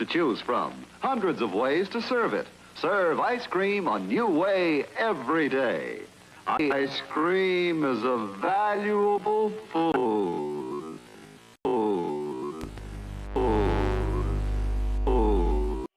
to choose from, hundreds of ways to serve it. Serve ice cream a new way every day. Ice cream is a valuable food. Food. Food. Food.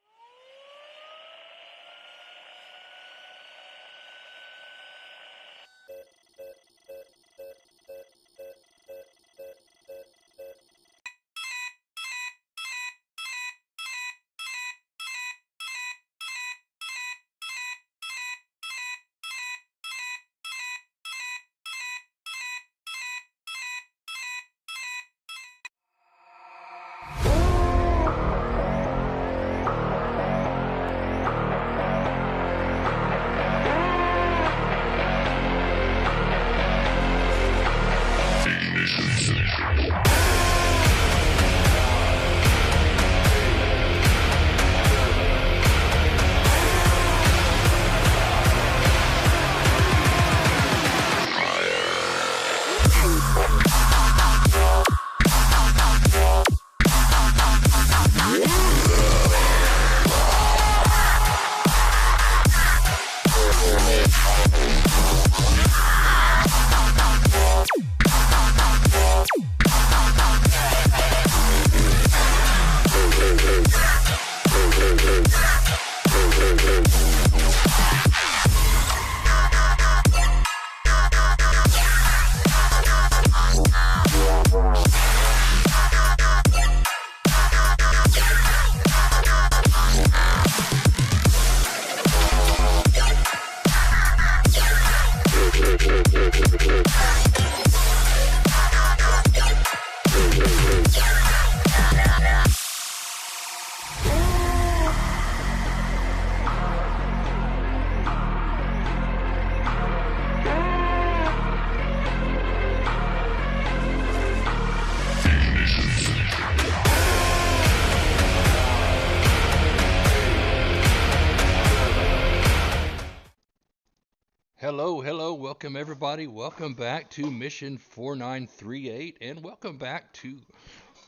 Hello, welcome everybody. Welcome back to Mission 4938 and welcome back to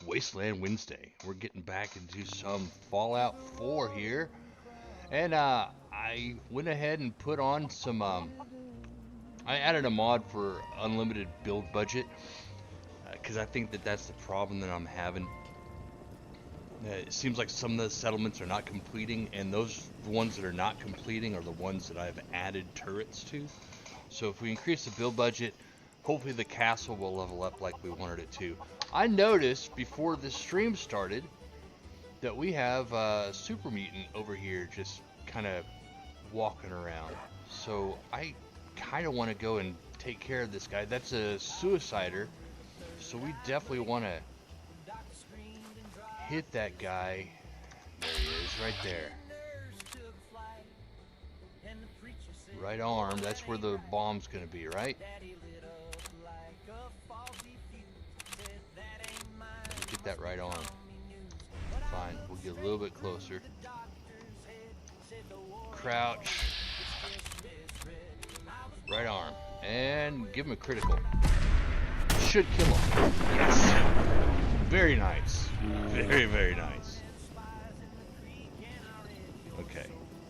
Wasteland Wednesday. We're getting back into some Fallout 4 here. And I went ahead and put on some I added a mod for unlimited build budget because I think that's the problem that I'm having. It seems like some of the settlements are not completing, and the ones that are not completing are the ones that I've added turrets to. So if we increase the build budget, hopefully the castle will level up like we wanted it to. I noticed before the stream started that we have a super mutant over here just kind of walking around. So I kind of want to go and take care of this guy. That's a suicider, so we definitely want to hit that guy. There he is, right there. Right arm, that's where the bomb's gonna be, right? Get that right arm. Fine, we'll get a little bit closer. Crouch. Right arm. And give him a critical. Should kill him. Yes. Very nice. Very, very nice. Okay.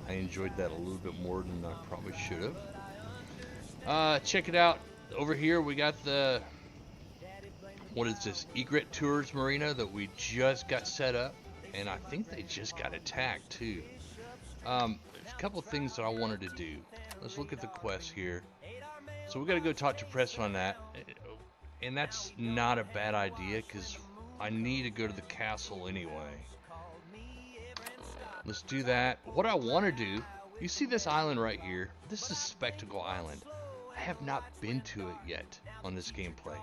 I enjoyed that a little bit more than I probably should have. Check it out. Over here we got the... What is this? Egret Tours Marina that we just got set up. And I think they just got attacked too. There's a couple things that I wanted to do. Let's look at the quest here. So we got to go talk to Press on that. And that's not a bad idea because I need to go to the castle anyway. Let's do that. What I want to do, you see this island right here? This is Spectacle Island. I have not been to it yet on this gameplay.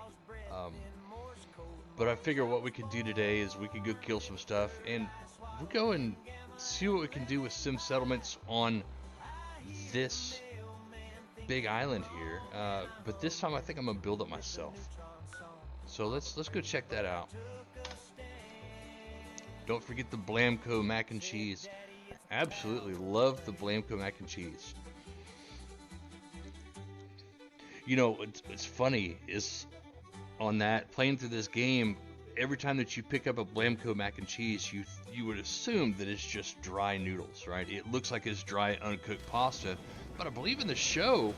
But I figure what we could do today is we could go kill some stuff and we'll go and see what we can do with sim settlements on this big island here. But this time I think I'm gonna build it myself. So let's go check that out. Don't forget the Blamco Mac and Cheese. Absolutely love the Blamco Mac and Cheese. You know, it's funny is on that playing through this game, every time that you pick up a Blamco Mac and Cheese, you would assume that it's just dry noodles, right? It looks like it's dry, uncooked pasta, but I believe in the show,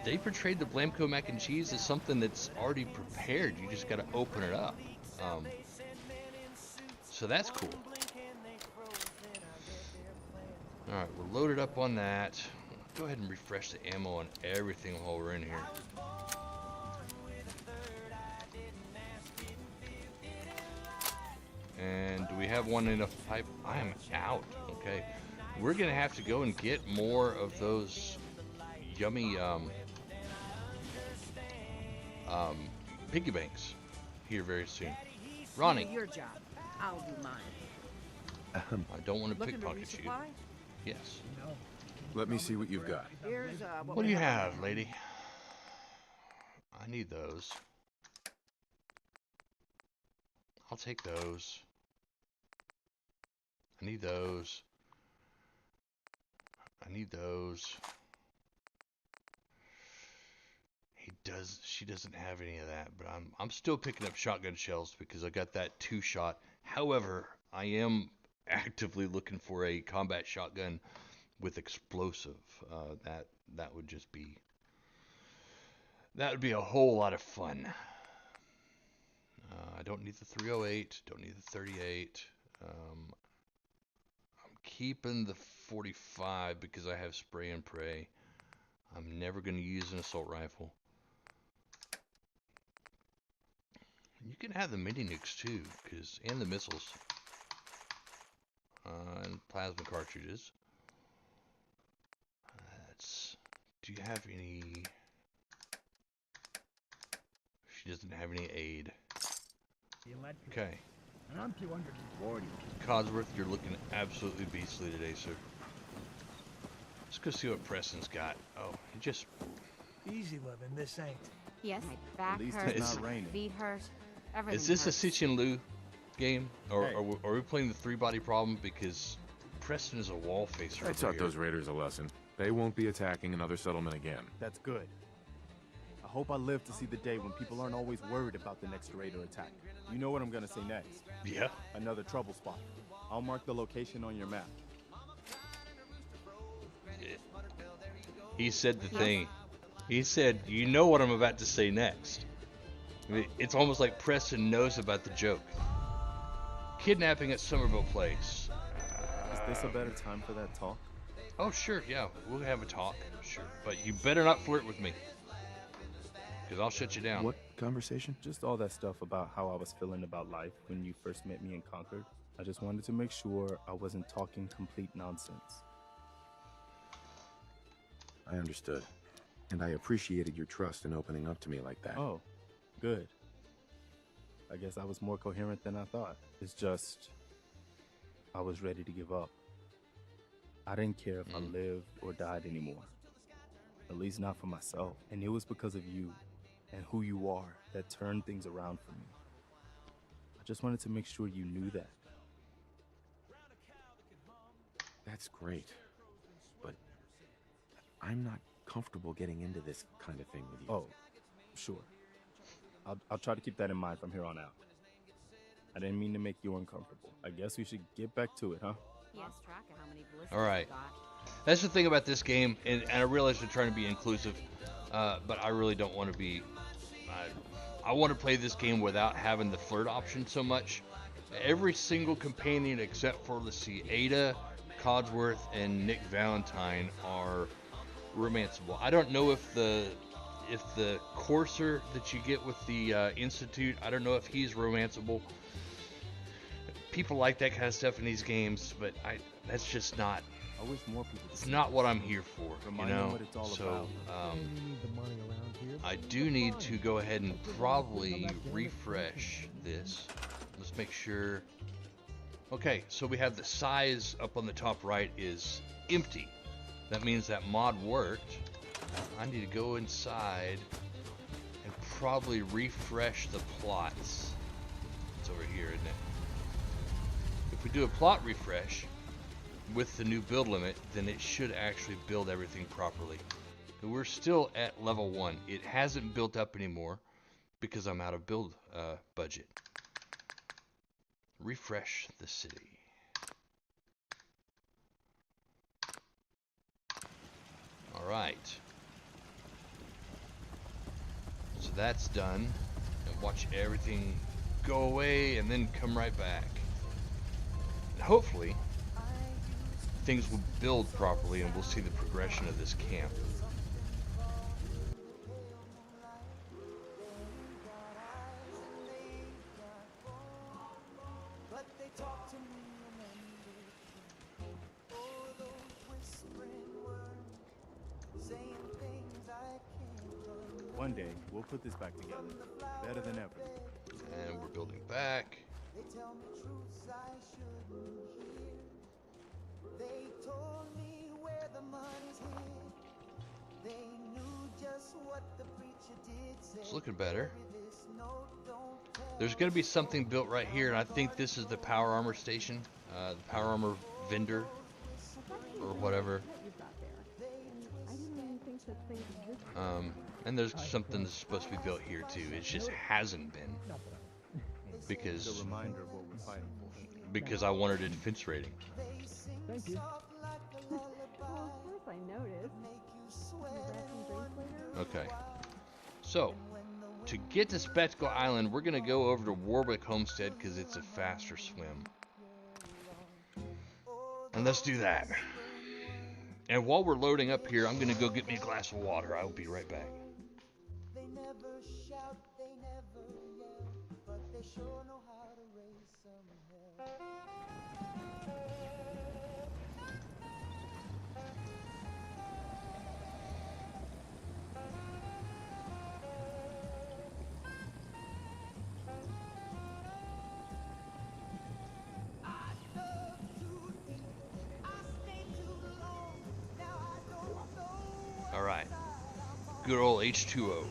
they portrayed the Blamco Mac and Cheese as something that's already prepared. You just got to open it up. So that's cool. All right, we're loaded up on that. Go ahead and refresh the ammo on everything while we're in here. And do we have one in a pipe? I am out. Okay, we're gonna have to go and get more of those yummy piggy banks here very soon. Ronnie, Your job. I'll do mine. I don't want to Looking to pickpocket you. resupply? Yes. Let me see what you've got. Here's What do you have, lady? I need those. I'll take those. I need those. I need those. She doesn't have any of that, but I'm still picking up shotgun shells because I got that 2-shot. However, I am actively looking for a combat shotgun with explosive. That would just be, that would be a whole lot of fun. I don't need the 308, don't need the 38. I'm keeping the 45 because I have spray and pray. I'm never going to use an assault rifle. You can have the mini nukes too, and the missiles. And plasma cartridges. Do you have any? She doesn't have any aid. Okay. I'm 240. Codsworth, you're looking absolutely beastly today, sir. Let's go see what Preston's got. Oh, he just... Easy living, this ain't. Yes, my back least hurts, it's not my raining. feet hurt, everything Is this a hurts. Sich and Lou game? Or Hey. are we playing the 3-body problem? Because Preston is a wall facer I over taught here. those raiders a lesson. They won't be attacking another settlement again. That's good. I hope I live to see the day when people aren't always worried about the next raid or attack. You know what I'm gonna say next. Yeah. Another trouble spot. I'll mark the location on your map. He said the thing. He said, you know what I'm about to say next. It's almost like Preston knows about the joke. Kidnapping at Somerville Place. Is this a better time for that talk? Oh, sure, yeah, we'll have a talk, sure. But you better not flirt with me, because I'll shut you down. What conversation? Just all that stuff about how I was feeling about life when you first met me in Concord. I just wanted to make sure I wasn't talking complete nonsense. I understood. And I appreciated your trust in opening up to me like that. Oh, good. I guess I was more coherent than I thought. It's just, I was ready to give up. I didn't care if I lived or died anymore. At least not for myself. And it was because of you and who you are that turned things around for me. I just wanted to make sure you knew that. That's great. But I'm not comfortable getting into this kind of thing with you. Oh, sure. I'll try to keep that in mind from here on out. I didn't mean to make you uncomfortable. I guess we should get back to it, huh? Yes, track of how many blisters All right. you got. That's the thing about this game, and I realize we're trying to be inclusive, but I really don't want to be... I want to play this game without having the flirt option so much. Every single companion except for, let's see, Ada, Codsworth, and Nick Valentine are romanceable. I don't know if the courser that you get with the Institute, I don't know if he's romanceable. People like that kind of stuff in these games, but that's just not... I wish more people It's not what I'm here for, you Remind them know. what it's all So about. I do need to go ahead and probably refresh this. Let's make sure. Okay, so we have the size up on the top right is empty. That means that mod worked. I need to go inside and probably refresh the plots. It's over here, isn't it? If we do a plot refresh with the new build limit, then it should actually build everything properly. We're still at level 1. It hasn't built up anymore because I'm out of build budget. Refresh the city. All right. So that's done. And watch everything go away and then come right back. And hopefully, things will build properly and we'll see the progression of this camp. One day, we'll put this back together, better than ever. And we're building back. It's looking better. There's going to be something built right here, and I think this is the power armor station, the power armor vendor, or whatever. And there's something that's supposed to be built here too. It just hasn't been because It's a reminder of what we're fighting for. because I wanted a defense rating. Thank you. Well, of course I noticed. Okay. So, to get to Spectacle Island, we're going to go over to Warwick Homestead because it's a faster swim. And let's do that. And while we're loading up here, I'm going to go get me a glass of water. I'll be right back. Alright. Good old H2O.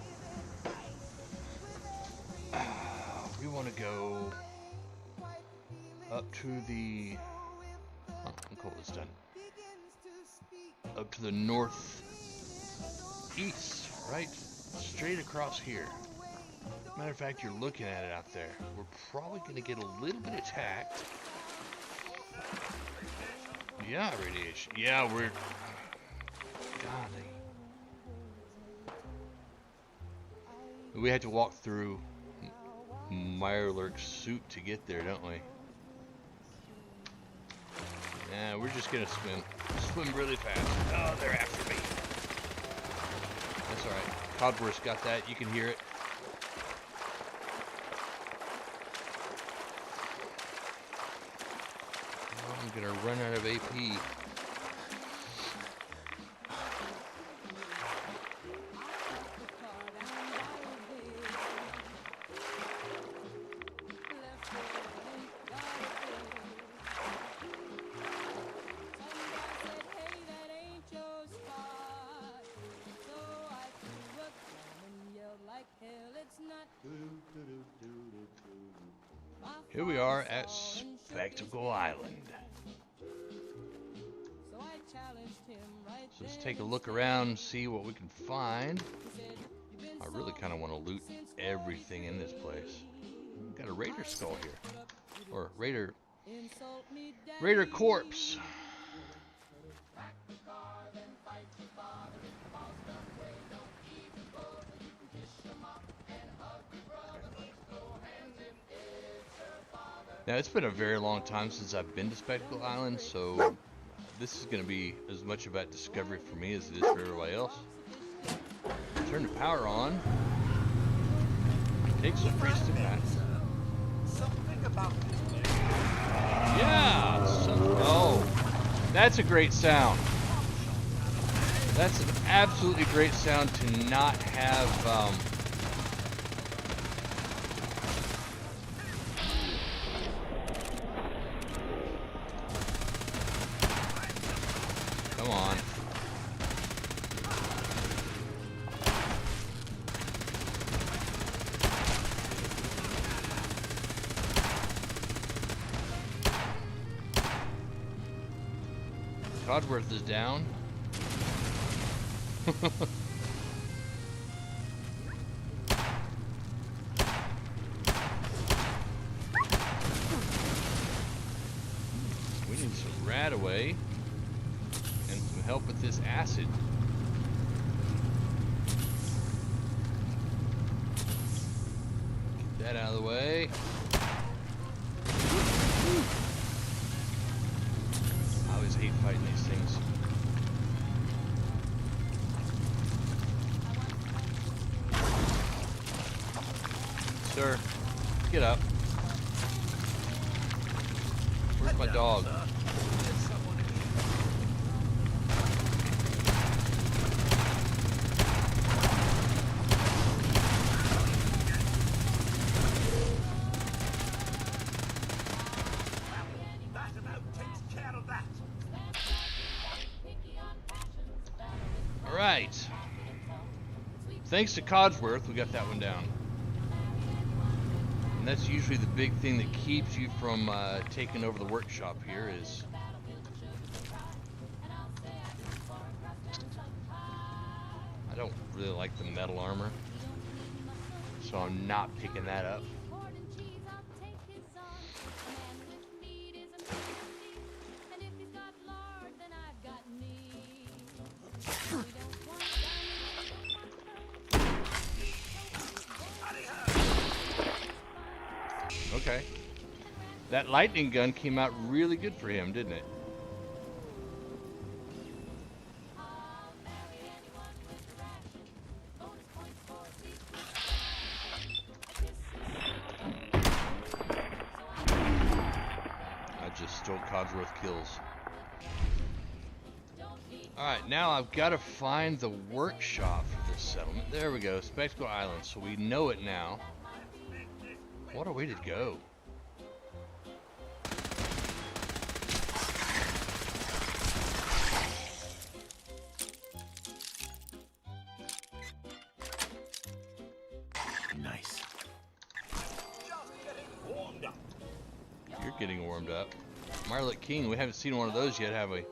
We want to go up to the... Oh, I'm cool, it's done. Up to the northeast, right? Straight across here. Matter of fact, you're looking at it out there. We're probably going to get a little bit attacked. Yeah, radiation. Yeah, we're... Golly. We had to walk through Mirelurk's suit to get there, don't we? Nah, we're just gonna swim really fast. Oh, they're after me. That's alright. Codworth's got that, you can hear it. Oh, I'm gonna run out of AP. Here we are at Spectacle Island. So let's take a look around and see what we can find. I really kind of want to loot everything in this place. Got a raider skull here. Or raider corpse. Now, it's been a very long time since I've been to Spectacle Island, so this is going to be as much about discovery for me as it is for everybody else. Turn the power on. Take some free stimulants. Yeah! Oh, that's a great sound. That's an absolutely great sound to not have... Come on. Codworth is down. We need some rat away and some help with this acid. Get that out of the way. I always hate fighting these things. Sir, get up. Where's my dog? All right. Thanks to Codsworth, we got that one down. And that's usually the big thing that keeps you from taking over the workshop here is I don't really like the metal armor, so I'm not picking that up. Okay. That lightning gun came out really good for him, didn't it? I just stole Codsworth kills. Alright, now I've got to find the workshop for this settlement. There we go, Spectacle Island, so we know it now. What a way to go. Nice. You're getting warmed up. Marlet King, we haven't seen one of those yet, have we?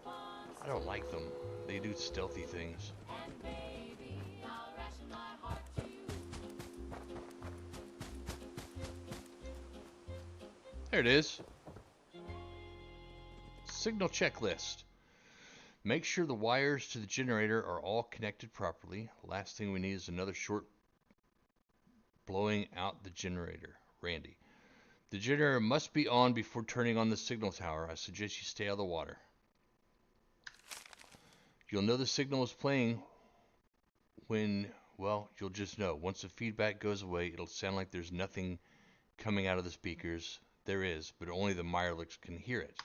I don't like them. They do stealthy things. There it is. Signal checklist. Make sure the wires to the generator are all connected properly. Last thing we need is another short blowing out the generator. Randy. The generator must be on before turning on the signal tower. I suggest you stay out of the water. You'll know the signal is playing when, well, you'll just know. Once the feedback goes away, it'll sound like there's nothing coming out of the speakers. There is, but only the Mirelix can hear it.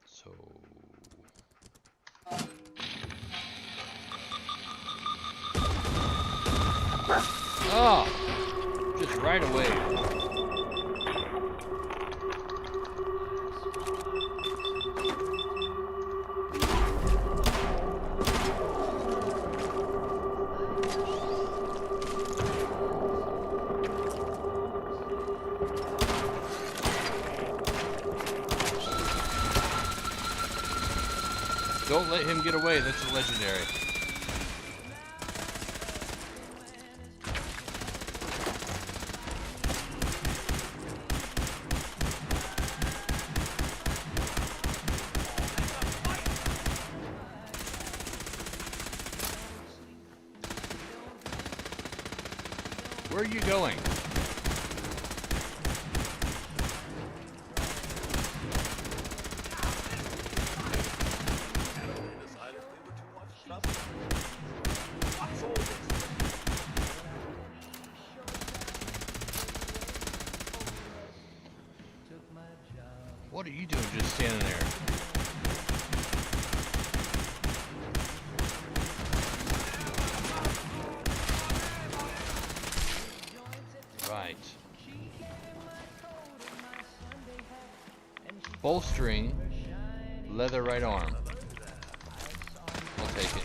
So... Oh! Just right away. Don't let him get away. That's a legendary. Where are you going? What are you doing just standing there? Right. Bolstering leather right arm. I'll take it.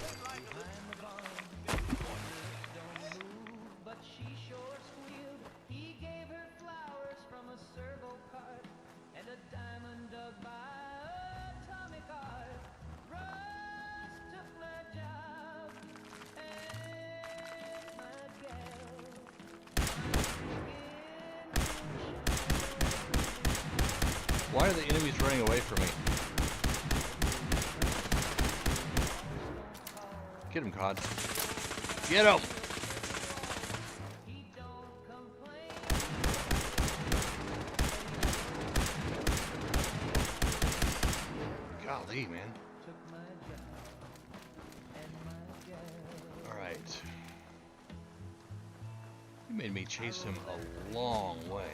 Why are the enemies running away from me? Get him, Cod. Get him! Golly, man. Alright. You made me chase him a long way.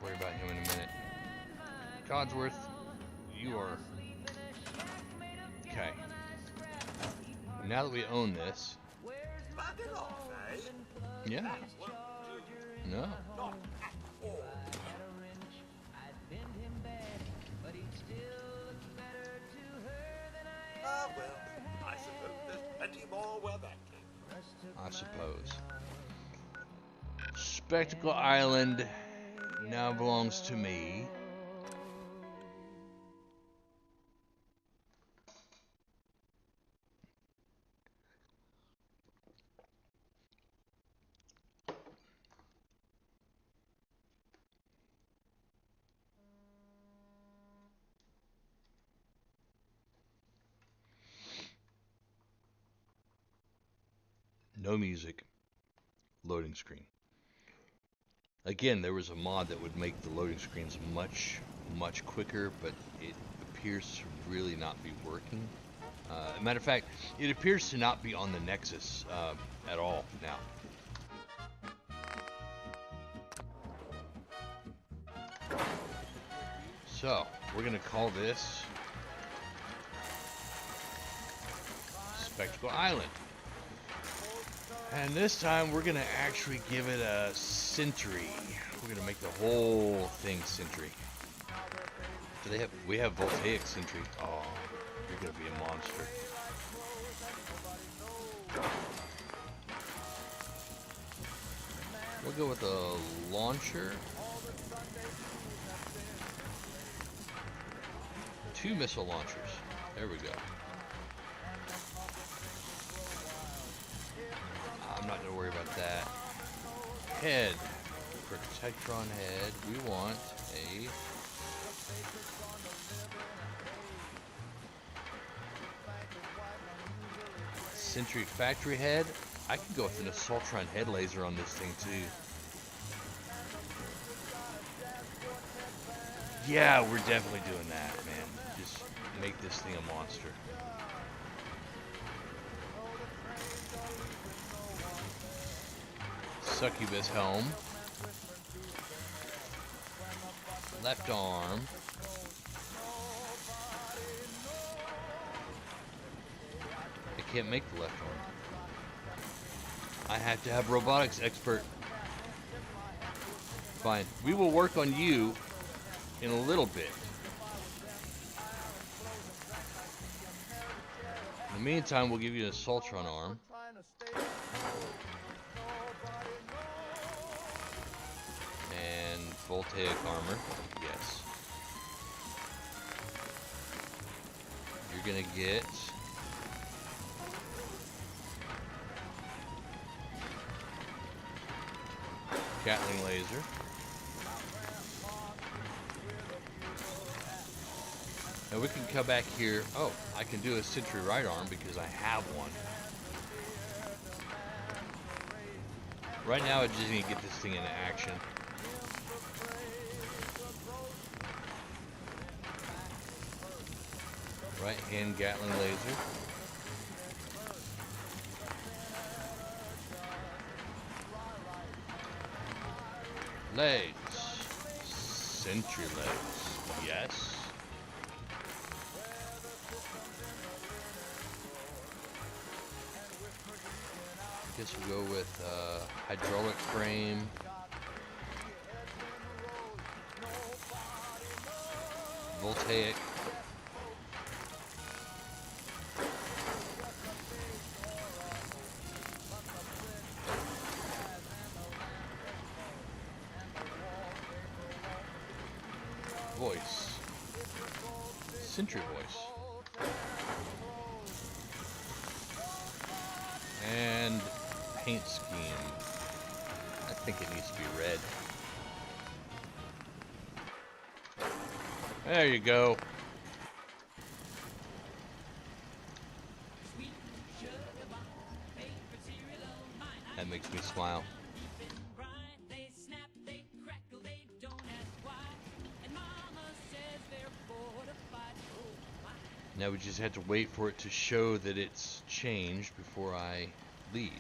Worry about him in a minute. Codsworth, you are... Okay. Now that we own this... Yeah. No. I suppose there's plenty more where that came from. I suppose. Spectacle Island now belongs to me. No music. Loading screen. Again, there was a mod that would make the loading screens much quicker, but it appears to really not be working. Matter of fact, it appears to not be on the Nexus at all now. So, we're going to call this Spectacle Island. And this time we're going to actually give it a sentry. We're going to make the whole thing sentry. Do they have, we have voltaic sentry. Oh, you're going to be a monster. We'll go with a launcher. 2 missile launchers. There we go. I'm not going to worry about that. Head. Protectron head. We want a... Sentry factory head. I could go with an Assaultron head laser on this thing too. Yeah, we're definitely doing that, man. Just make this thing a monster. Succubus helm. Left arm. I can't make the left arm. I have to have robotics expert. Fine. We will work on you in a little bit. In the meantime, we'll give you an Assaultron arm. And voltaic armor. Yes. You're gonna get... Gatling laser. Now we can come back here. Oh, I can do a sentry right arm because I have one. Right now I just need to get this thing into action. Right hand Gatling laser. Legs. Sentry legs. Yes. Guess we'll go with hydraulic frame. Voltaic. voice. Sentry voice. And paint scheme. I think it needs to be red. There you go. That makes me smile. Now we just have to wait for it to show that it's changed before I leave.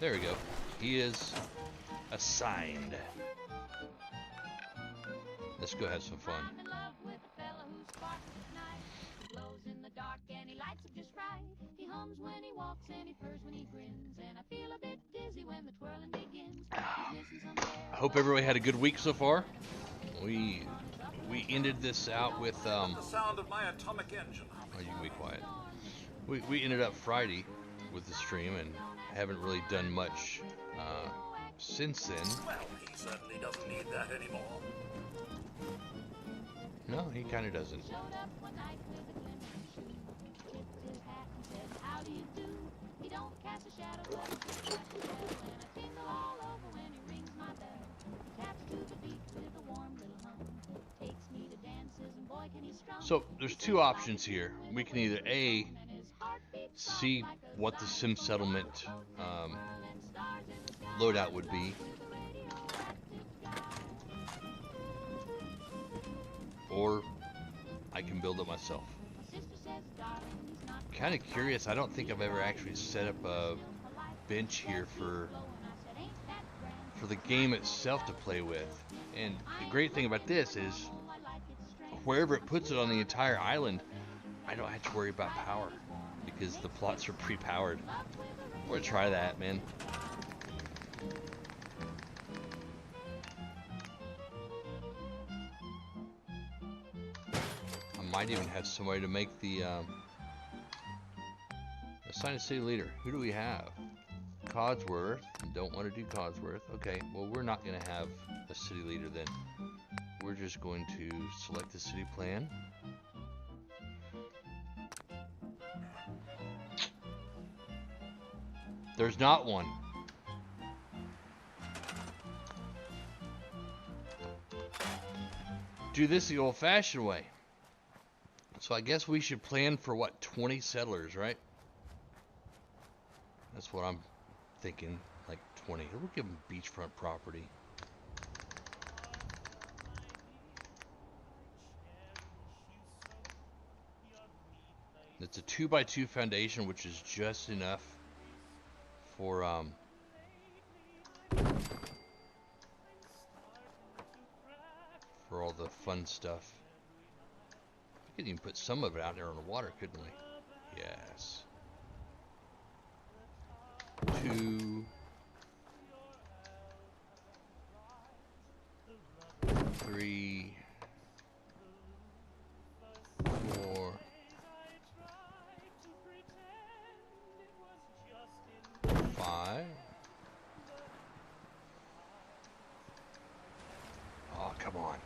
There we go. He is assigned. Let's go have some fun. I hope everybody had a good week so far. We ended this out with The sound of my atomic engine. oh, you can be quiet. We ended up Friday with the stream and haven't really done much since then. Well, he certainly doesn't need that anymore. No, he kind of doesn't. So there's two options here. We can either A, see what the sim settlement loadout would be, or I can build it myself. Kind of curious. I don't think I've ever actually set up a bench here for the game itself to play with. And the great thing about this is wherever it puts it on the entire island, I don't have to worry about power because the plots are pre-powered. We're gonna try that, man. I might even have somebody to make the assign a city leader. Who do we have? Codsworth. Don't want to do Codsworth. Okay, well we're not going to have a city leader then. We're just going to select the city plan. There's not one. Do this the old-fashioned way. So I guess we should plan for what, 20 settlers, right? That's what I'm thinking, like 20. We'll give them beachfront property. It's a 2x2 foundation, which is just enough for all the fun stuff. We could even put some of it out there on the water, couldn't we? Yes. 2, 3, 4, 5. Oh, come on.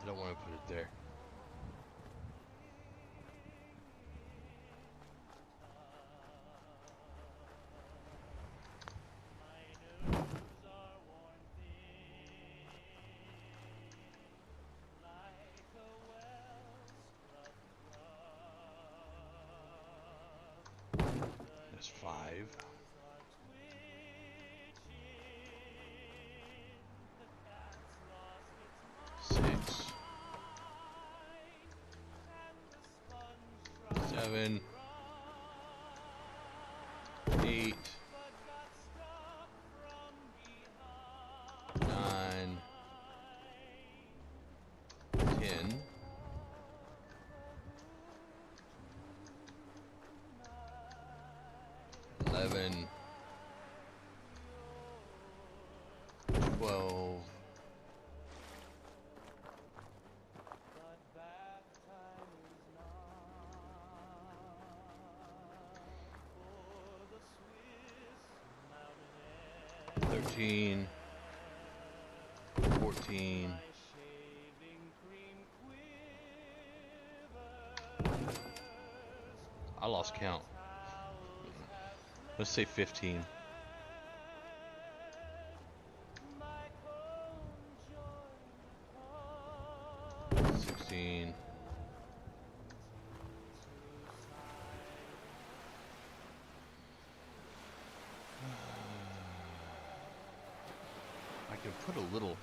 I don't want to put it there. That's 5. 6. 7, 8, 9, 10, 11, 12, 13, 13, 14. I lost count. Let's say 15. 16. I can put a little.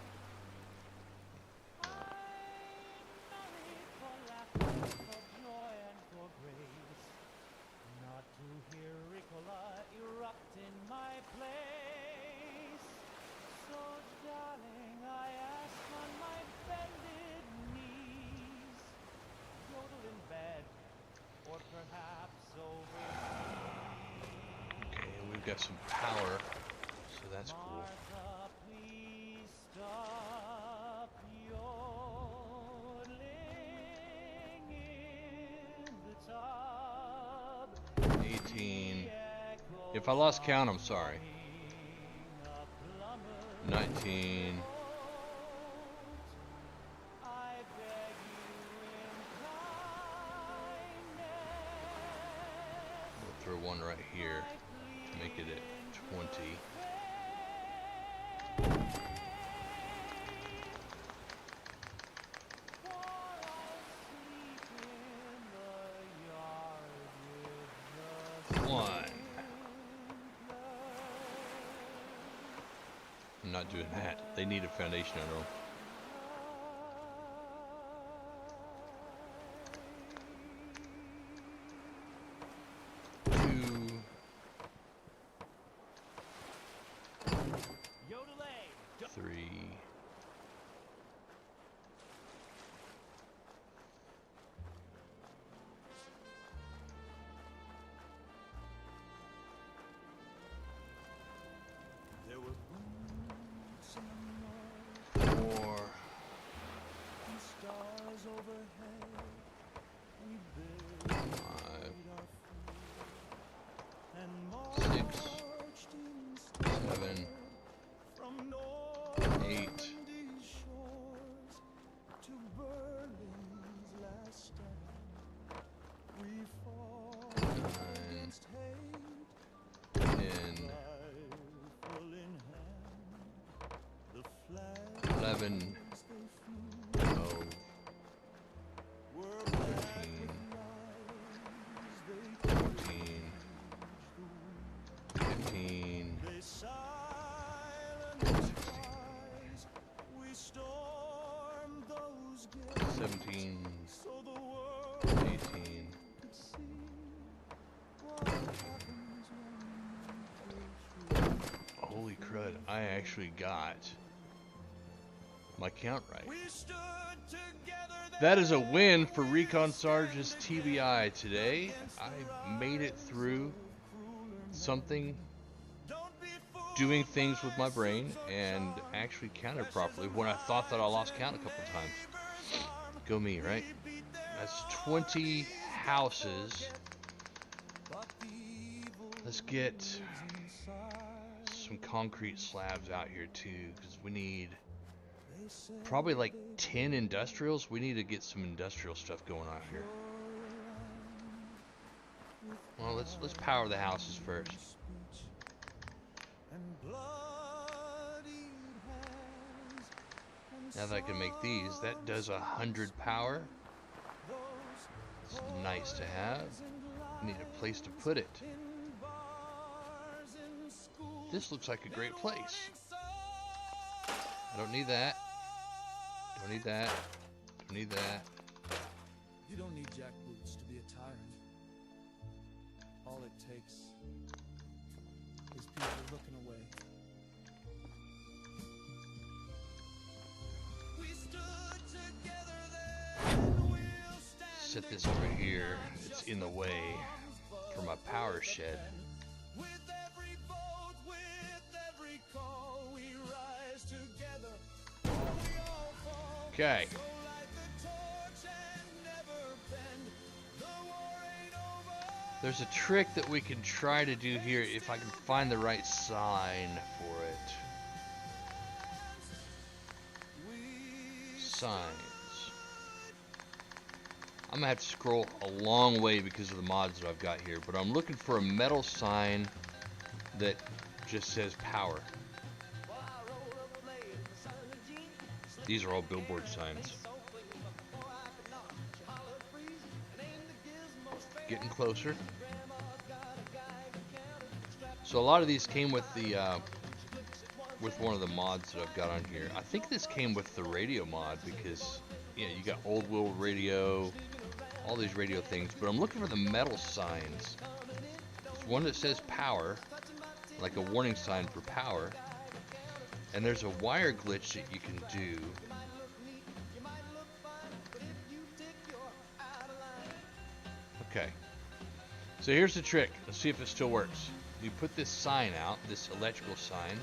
Okay, we've got some power, so that's cool. If I lost count, I'm sorry. 19. We'll throw one right here to make it at 20. I'm not doing that. They need a foundation on them. 2, 3. Holy crud, I actually got my count right. That is a win for Recon Sarge's TBI today. I made it through something, doing things with my brain, and actually counted properly when I thought that I lost count a couple times. Go me, right? That's 20 houses. Let's get some concrete slabs out here too, because we need probably like 10 industrials. We need to get some industrial stuff going out here. Well, let's power the houses first. Now that I can make these, that does 100 power. It's nice to have. Need a place to put it. This looks like a great place. I don't need that. Don't need that. Don't need that. You don't need jackboots to be a tyrant. All it takes is people looking away. We stood together then, we'll stand. Set this over here. It's in the way for my power shed. With every vote, with every call, we rise together. We all fall. Okay. So light the torch and never bend. The war ain't over. There's a trick that we can try to do here if I can find the right sign for it. signs. I'm gonna have to scroll a long way because of the mods that I've got here, but I'm looking for a metal sign that just says power. These are all billboard signs. Getting closer. So a lot of these came with the with one of the mods that I've got on here. I think this came with the radio mod because you got old world radio, all these radio things. But I'm looking for the metal signs. There's one that says power, like a warning sign for power. And there's a wire glitch that you can do. Okay. So here's the trick. Let's see if it still works. You put this sign out, this electrical sign.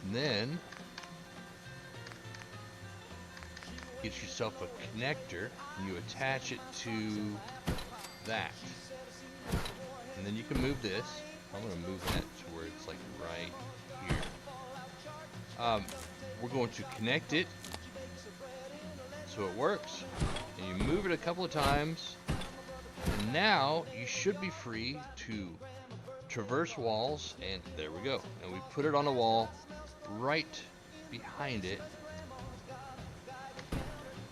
And then get yourself a connector and you attach it to that. And then you can move this. I'm going to move that to where it's like right here. We're going to connect it so it works. And you move it a couple of times. And now you should be free to traverse walls. And there we go. And we put it on a wall right behind it.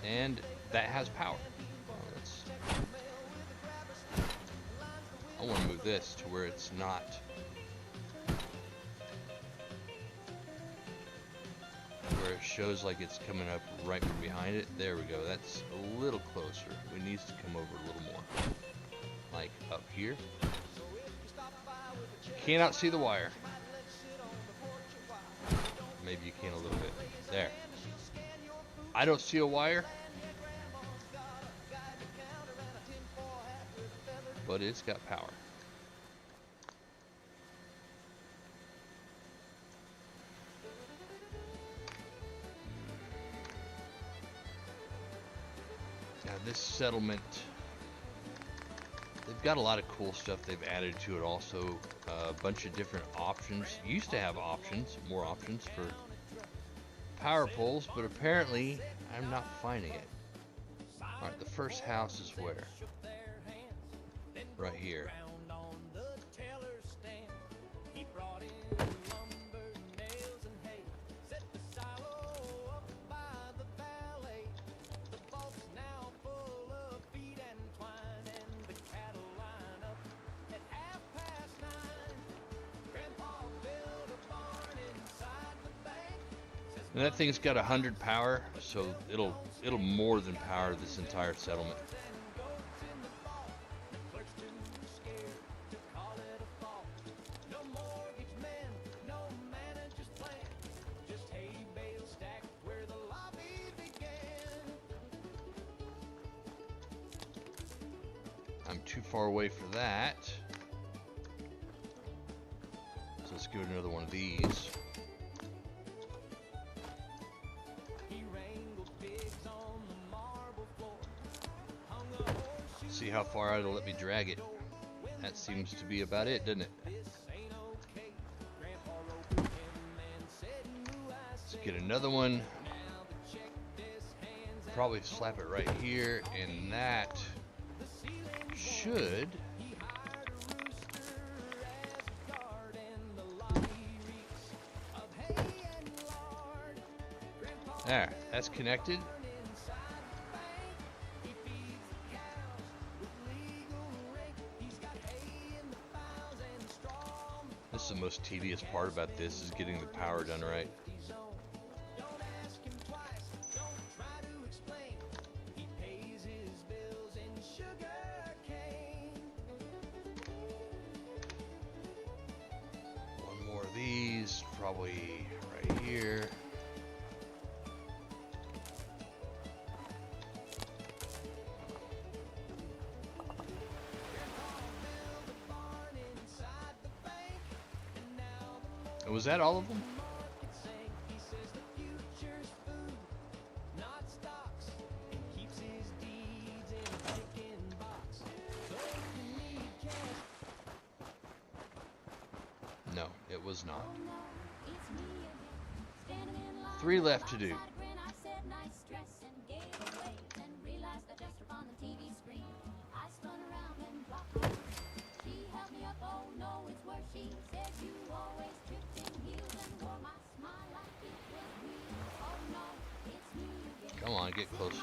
And that has power. I want to move this to where it's not. Where it shows like it's coming up right behind it. There we go. That's a little closer. It needs to come over a little more. Like up here. Cannot see the wire. Maybe you can a little bit. There. I don't see a wire. But it's got power. Now this settlement, they've got a lot of cool stuff they've added to it also. A bunch of different options. Used to have options, more options for power poles, but apparently I'm not finding it. Alright, the first house is where? Right here. And that thing's got 100 power, so it'll more than power this entire settlement. I'm too far away for that. So let's give it another one of these. See how far it'll let me drag it. That seems to be about it, doesn't it? Let's get another one. Probably slap it right here, and that should there, that's connected. This is the most tedious part about this, is getting the power done right. One more of these, probably right here. Was that all of them? No, it was not. 3 left to do. Come on, get closer.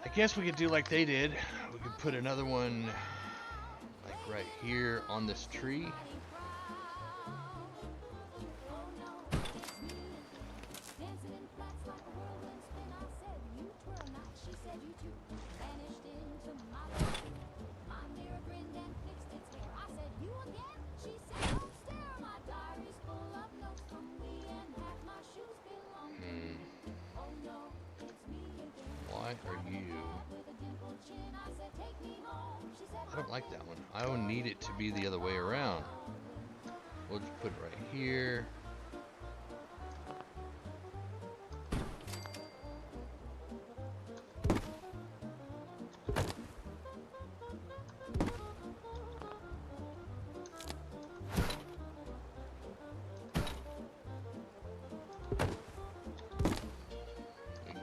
I guess we could do like they did. We could put another one like right here on this tree. Why are you? I don't like that one. I don't need it to be the other way around. We'll just put it right here.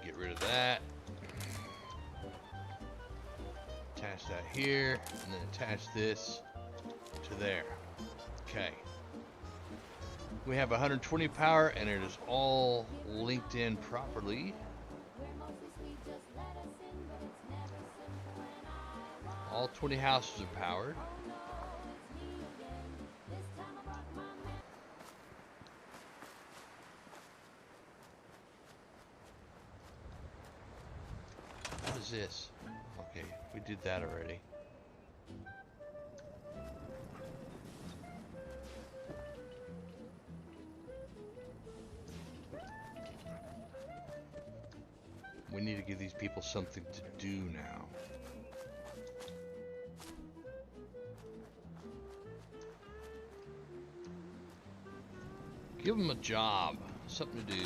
Get rid of that. Attach that here, and then attach this to there. Okay. We have 120 power, and it is all linked in properly. All 20 houses are powered. What is this? Okay, we did that already. We need to give these people something to do now. Give them a job, something to do.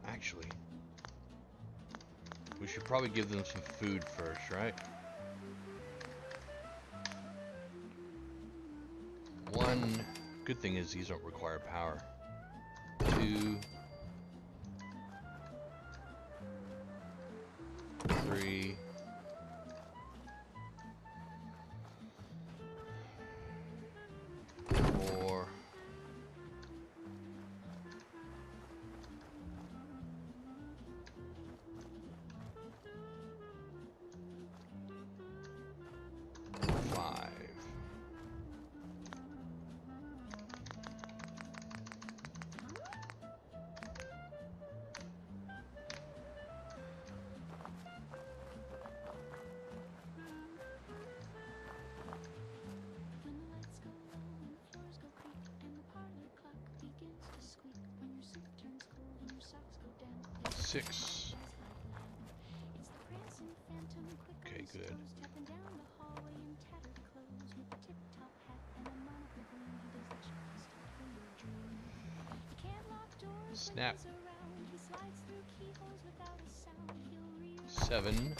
Actually, we should probably give them some food first, right? One good thing is these don't require power. 2, 3. 4. 5. Six. Okay, good. 'Snap. 7.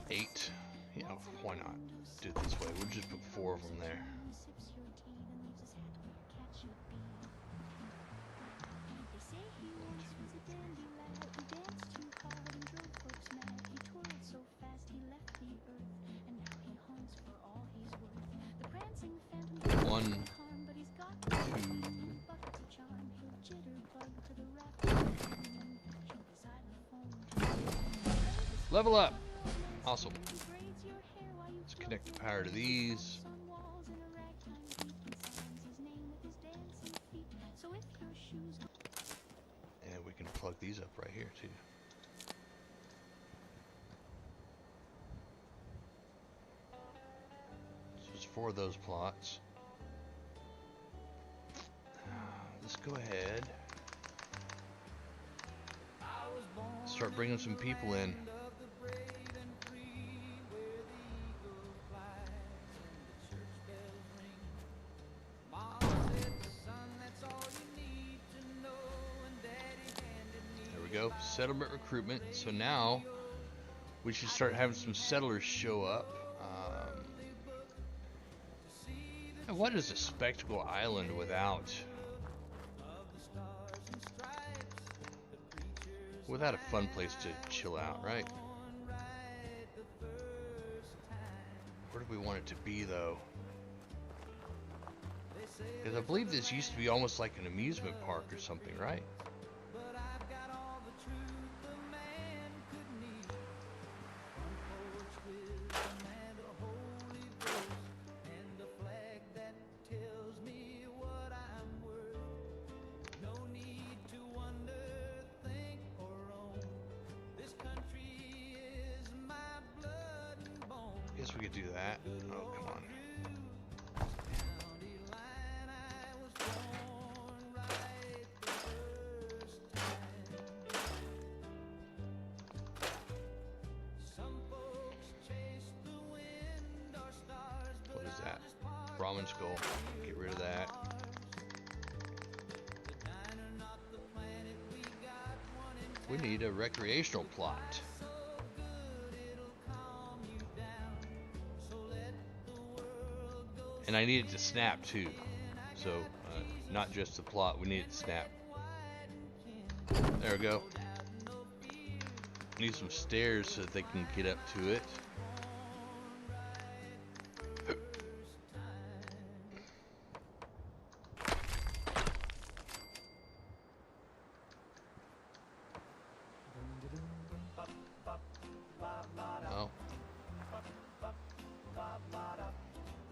8. Yeah, why not? Do it this way. We'll just put 4 of them there. One, 2, Level up. Awesome. Let's connect the power to these. And we can plug these up right here too. Just for those plots. Let's go ahead. Start bringing some people in. There we go. Settlement recruitment. So now we should start having some settlers show up. And what is a spectacle island without a fun place to chill out, right? Where do we want it to be, though? Because I believe this used to be almost like an amusement park or something, right? We could do that. Oh, come on. What is that? Brahmin skull. Get rid of that. We need a recreational plot. And I need it to snap too, so not just the plot, we need it to snap. There we go. Need some stairs so that they can get up to it. Oh.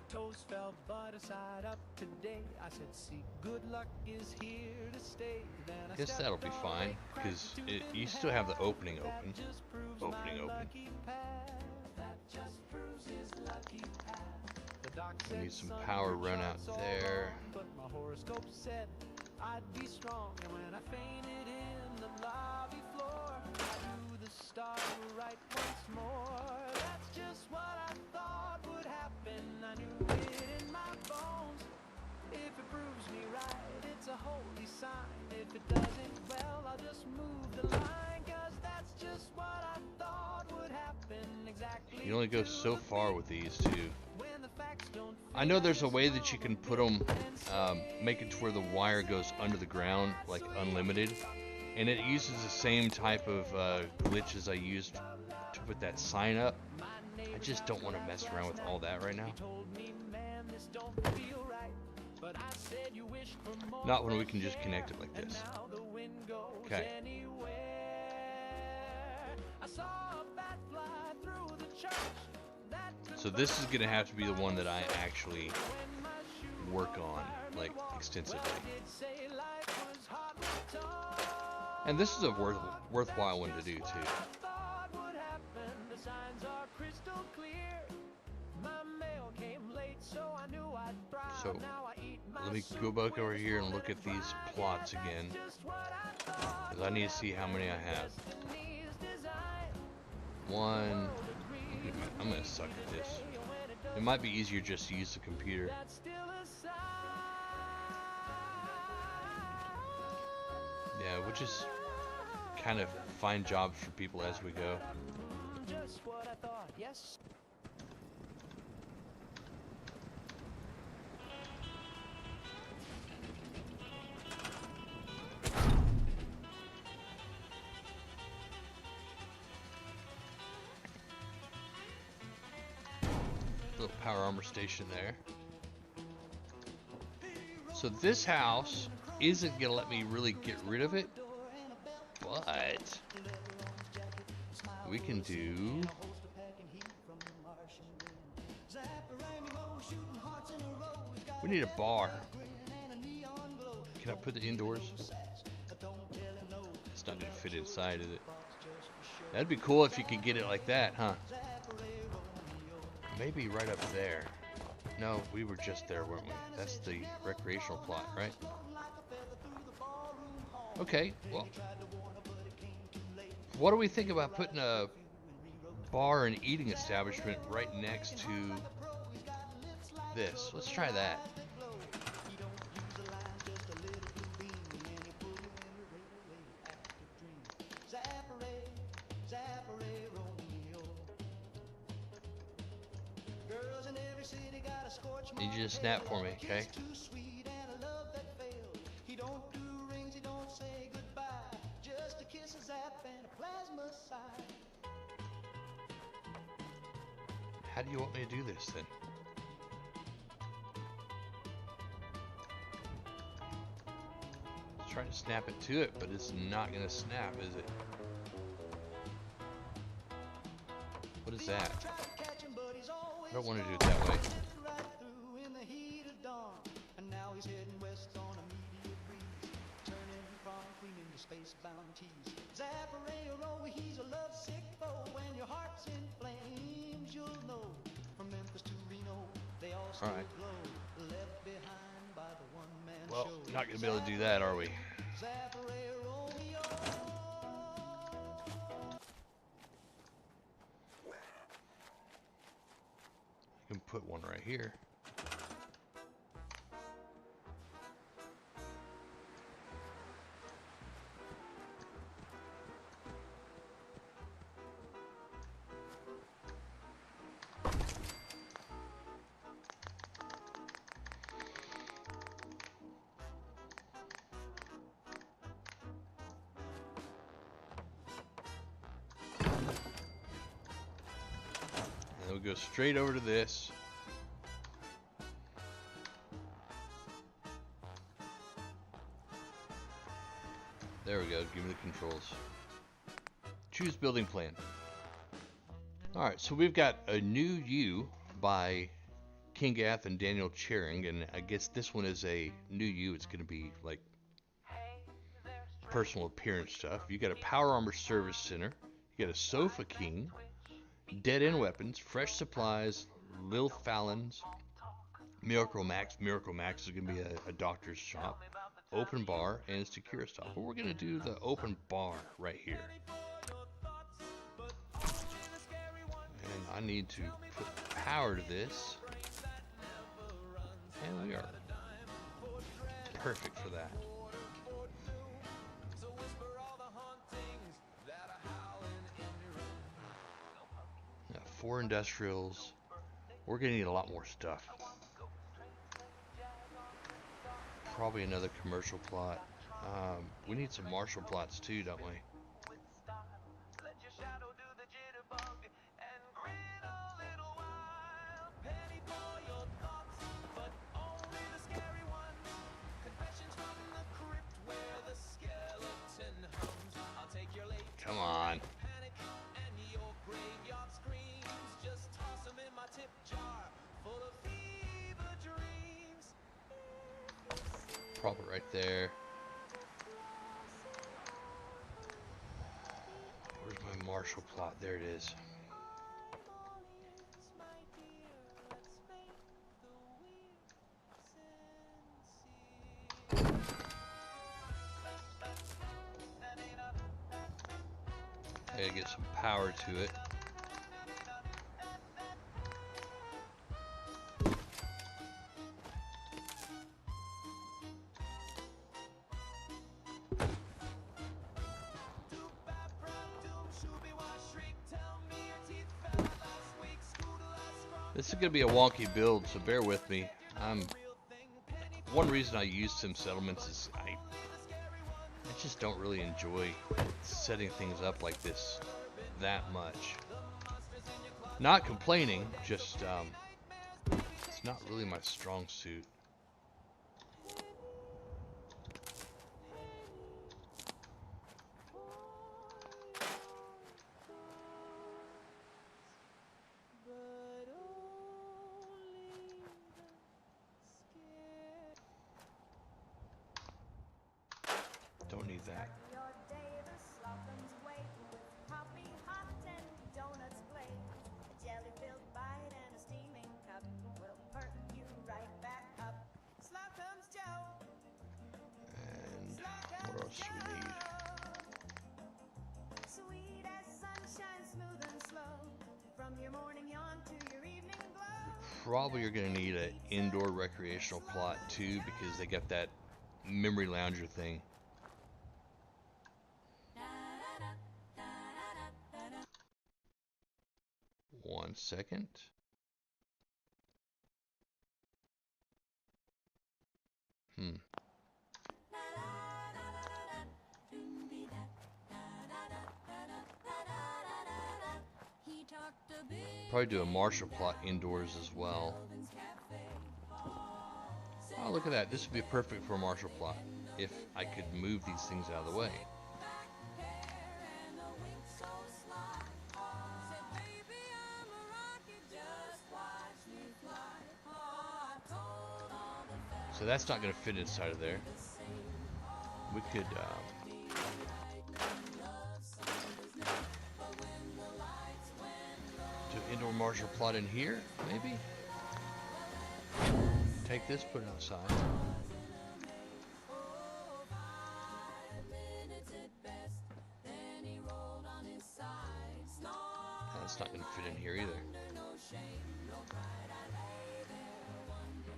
Toes fell but aside up today. I said, see, good luck is here to stay. Then I guess that'll be fine, because you still have the opening open. We need some power run out there. But my horoscope said I'd be strong, and when I fainted in the lobby floor, I knew the stars were right once more. That's just what I thought would happen. I knew it in my bones. If it proves me right, it's a holy sign. If it doesn't, well, I'll just move the line, 'cause that's just what I thought would happen. Exactly. You only go so far with these too. I know there's a way that you can put them, make it to where the wire goes under the ground, like unlimited, and it uses the same type of glitch as I used to put that sign up. I just don't want to mess around with all that right now. Not when we can just connect it like this. Okay. So this is gonna have to be the one that I actually work on, like, extensively. And this is a worthwhile one to do too. So let me go back over here and look at these plots again, because I need to see how many I have. One. I'm gonna suck at this. It might be easier just to use the computer. Yeah, we'll just kind of find jobs for people as we go. Just what I thought, yes. Little power armor station there. So this house isn't gonna let me really get rid of it, but we can do... We need a bar. Can I put it indoors? It's not going to fit inside, is it? That'd be cool if you could get it like that, huh? Maybe right up there. No, we were just there, weren't we? That's the recreational plot, right? Okay, well. What do we think about putting a bar and eating establishment right next to this? Let's try that. Need you to snap for me, okay? How do you want me to do this then? Trying to snap it to it, but it's not gonna snap, is it? What is that? I don't want to do it that way. All right. Well, not gonna be able to do that, are we? I can put one right here. We'll go straight over to this. There we go. Give me the controls. Choose building plan. Alright, so we've got a new U by King Gath and Daniel Charing, and I guess this one is a new U. It's going to be like personal appearance stuff. You got a Power Armor Service Center. You got a Sofa King. Dead-end weapons, fresh supplies, Lil Fallon's, Miracle Max. Miracle Max is going to be a doctor's shop, open bar, and secure stop. But we're going to do the open bar right here. And I need to put power to this. And we are perfect for that. 4 industrials. We're gonna need a lot more stuff. Probably another commercial plot. We need some martial plots too, don't we? Come on. Prop it right there. Where's my martial plot? There it is. I gotta get some power to it. This is going to be a wonky build, so bear with me. One reason I use Sim Settlements is I just don't really enjoy setting things up like this that much. Not complaining, just it's not really my strong suit. probably are going to need an indoor recreational plot too, because they got that memory lounger thing. One second. Probably do a martial plot indoors as well. Oh, look at that. This would be perfect for a martial plot if I could move these things out of the way. So that's not going to fit inside of there. We could do indoor martial plot in here, maybe? Take this, put it outside. That's not going to fit in here either.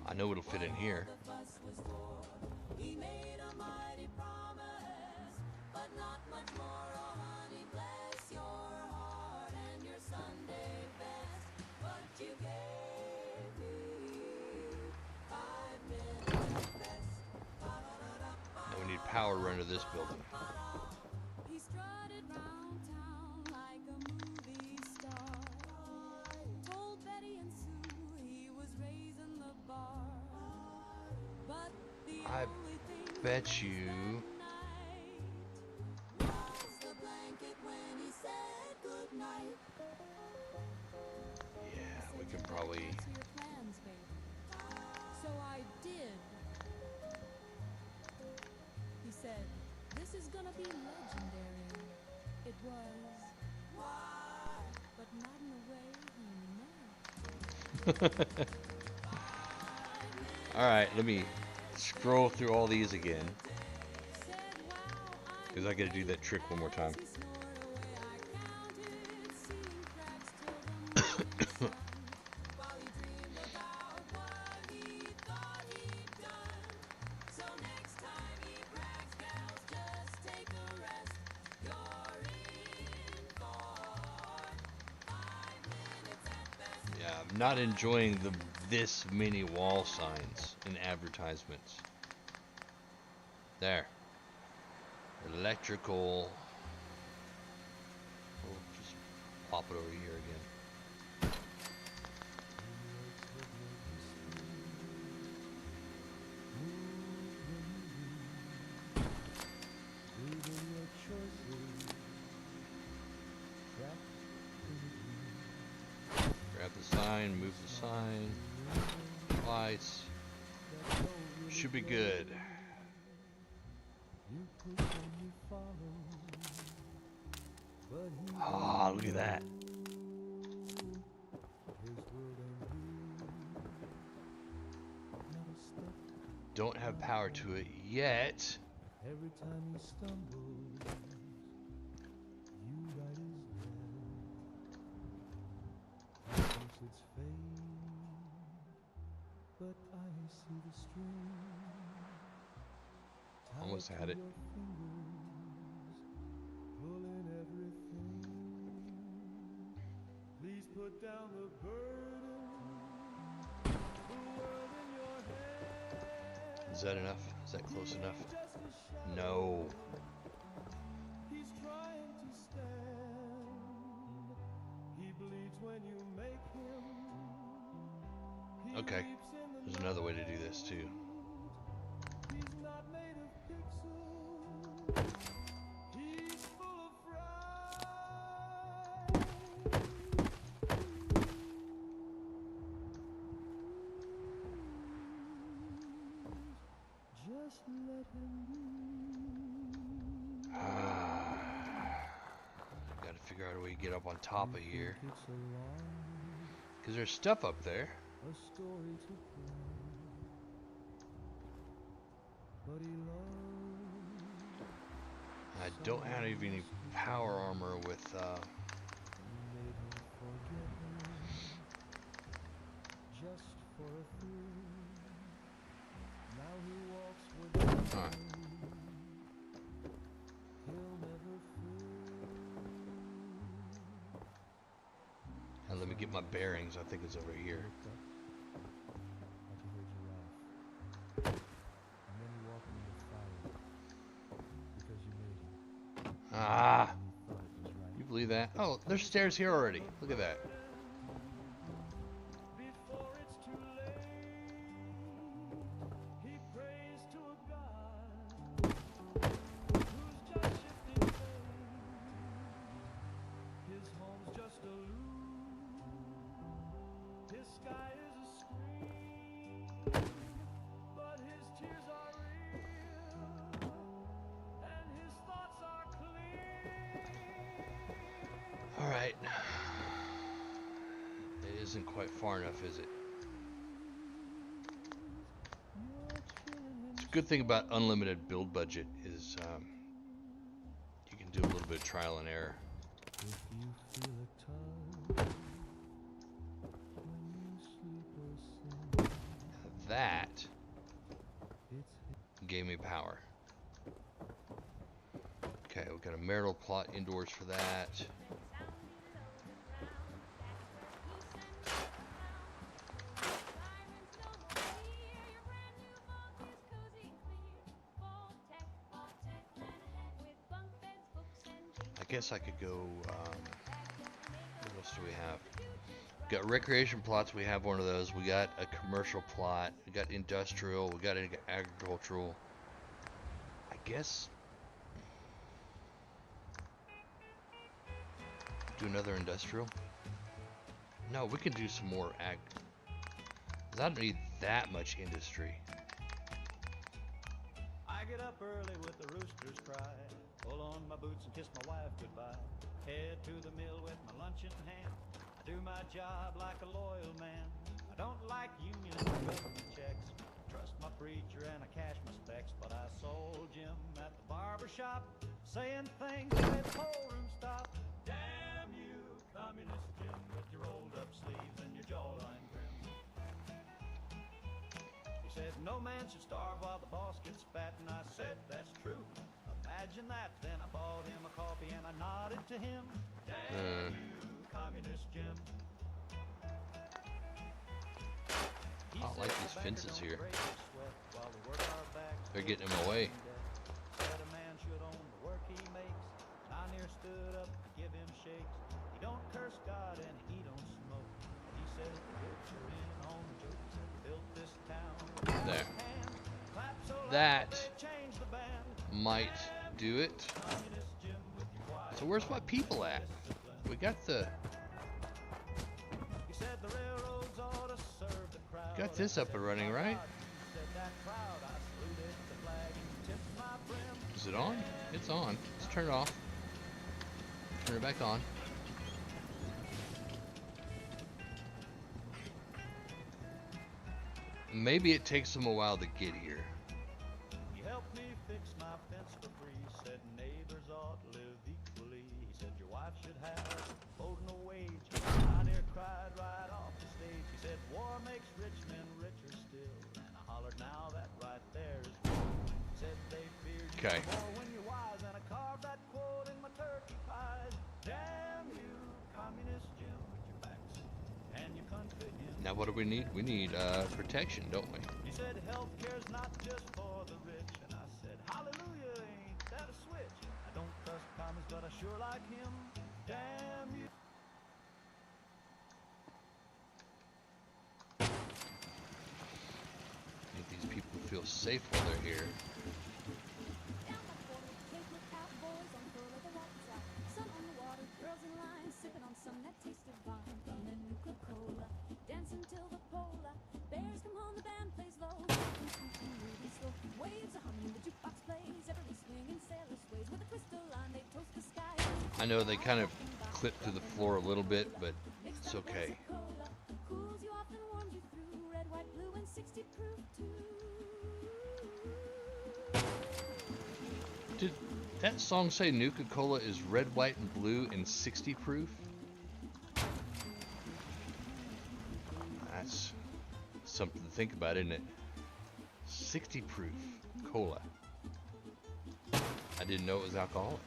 I know it'll fit in here. Now we need power run to this building. I bet you. Yeah, we can probably. So I did. He said, "This is gonna be legendary." It was, but not in the way he meant. All right, let me scroll through all these again, because I got to do that trick one more time. Yeah, I'm not enjoying this many wall signs and advertisements. There. Electrical. We'll just pop it over here again. Grab the sign, move the sign. Lights. Should be good. Ah, look at that. Don't have power to it yet. Every time he stumbles, you right is there. He thinks it's fate, but I see the string. Almost had it. Pulling everything. Please put down the burden. The world in your hand. Is that enough? Is that close enough? No. He's trying to stand. He bleeds when you make him. Okay. There's another way to do this too. He's not made of pixels. He's full of pride. Just let him be. Gotta figure out a way to get up on top of here. Because there's stuff up there. A story to play. But he loves. I don't have any power armor with Made him forget her. Just Alright. And let me get my bearings. I think it's over here. Ah! You believe that? Oh, there's stairs here already. Look at that. Alright. It isn't quite far enough, is it? It's a good thing about unlimited build budget is you can do a little bit of trial and error. That gave me power. Okay, we've got a marital plot indoors for that. I guess I could go, what else do we have? We've got recreation plots, we have one of those. We got a commercial plot, we got industrial, we got agricultural. I guess do another industrial. No, we can do some more ag. 'Cause I don't need that much industry. I get up early with the roosters cry, pull on my boots and kiss my wife goodbye, head to the mill with my lunch in hand. I do my job like a loyal man. I don't like unions or government checks, trust my preacher and I cash my specs. But I sold Jim at the barber shop, saying things that made the whole room stop. Damn you, communist Jim, with your rolled up sleeves and your jawline grim. He said no man should starve while the boss gets fat, and I said that's true. Imagine that. Then I bought him a coffee and I nodded to him. Damn you, communist Jim. I don't like these fences here. They're getting in my way. Said a man should own the work he makes. I near stood up to give him shakes. He don't curse God and he don't smoke. He said the jokes are in on the jokes that built this town. There. That might do it. So where's my people at? We got the... Got this up and running, right? Is it on? It's on. Let's turn it off. Turn it back on. Maybe it takes them a while to get here. He helped me fix my fence for free, said neighbors ought to live equally. He said your wife should have voting a wage. I near cried right off the stage. He said war makes rich men richer still, and I hollered now that right there is real. He said they feared you more when you're wise, and I carved that quote in my turkey pies. Damn you, communist Jim, with your backs and your country in. Now what do we need? We need protection, don't we? He said healthcare's not just for the rich, and I said hallelujah, ain't that a switch? I don't trust commies, but I sure like him. Damn you. Make these people feel safe while they're here. I know they kind of clip to the floor a little bit, but it's okay. Did that song say Nuke-Cola is red, white, and blue and 60 proof? That's something to think about, isn't it? 60 proof cola. I didn't know it was alcoholic.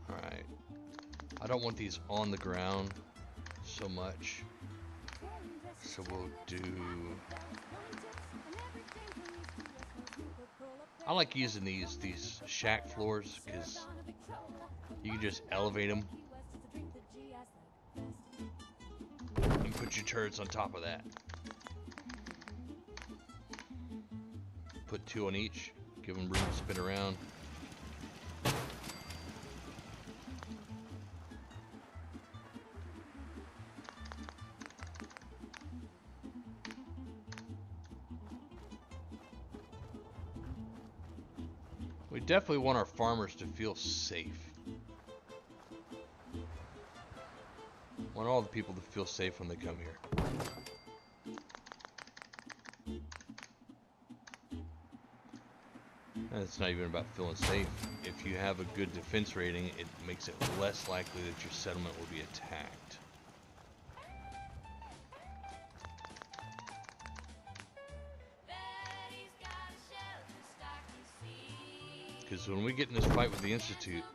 Alright. I don't want these on the ground so much. So we'll do... I like using these shack floors because you can just elevate them and put your turrets on top of that. Put 2 on each, give them room to spin around. We definitely want our farmers to feel safe. Want all the people to feel safe when they come here. And it's not even about feeling safe. If you have a good defense rating, it makes it less likely that your settlement will be attacked. Because when we get in this fight with the Institute,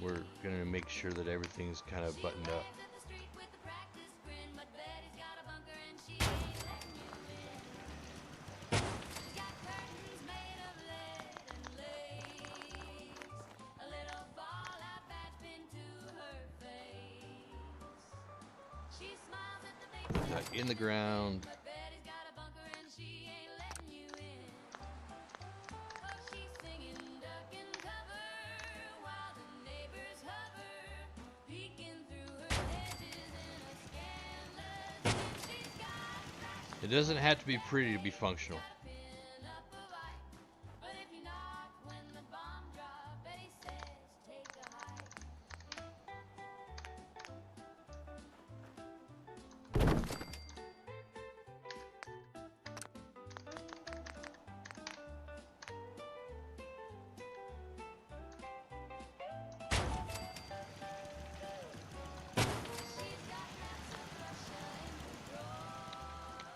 we're going to make sure that everything's kind of buttoned up. In the ground. It doesn't have to be pretty to be functional.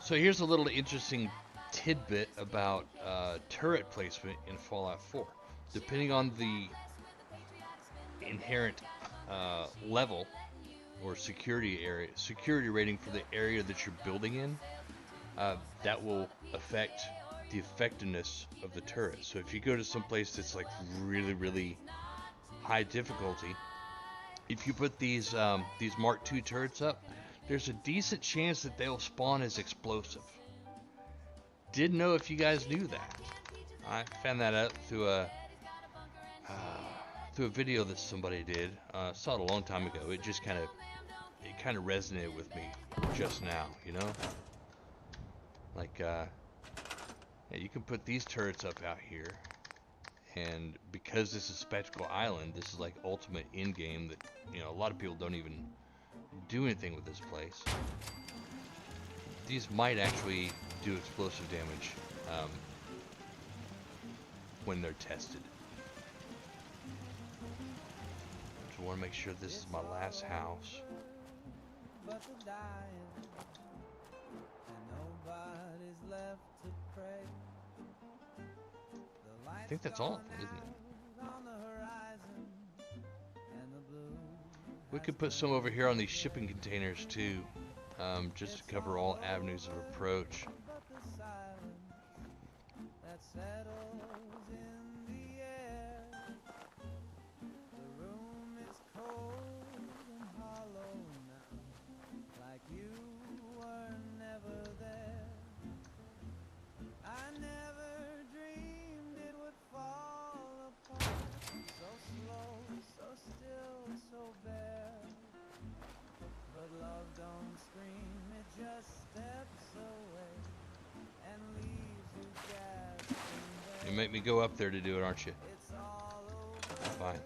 So here's a little interesting tidbit about turret placement in Fallout 4. Depending on the inherent level or security rating for the area that you're building in, that will affect the effectiveness of the turret. So if you go to some place that's like really, really high difficulty, if you put these Mark II turrets up, there's a decent chance that they'll spawn as explosive. Didn't know if you guys knew that. I found that out through a video that somebody did. Saw it a long time ago. It just kind of resonated with me just now, you know. Like, yeah, you can put these turrets up out here, and because this is Spectacle Island, this is like ultimate end game that, you know, a lot of people don't even do anything with this place. These might actually do explosive damage when they're tested. So I want to make sure this is my last house. I think that's all, isn't it? We could put some over here on these shipping containers too, just to cover all avenues of approach. You make me go up there to do it, aren't you? Fine.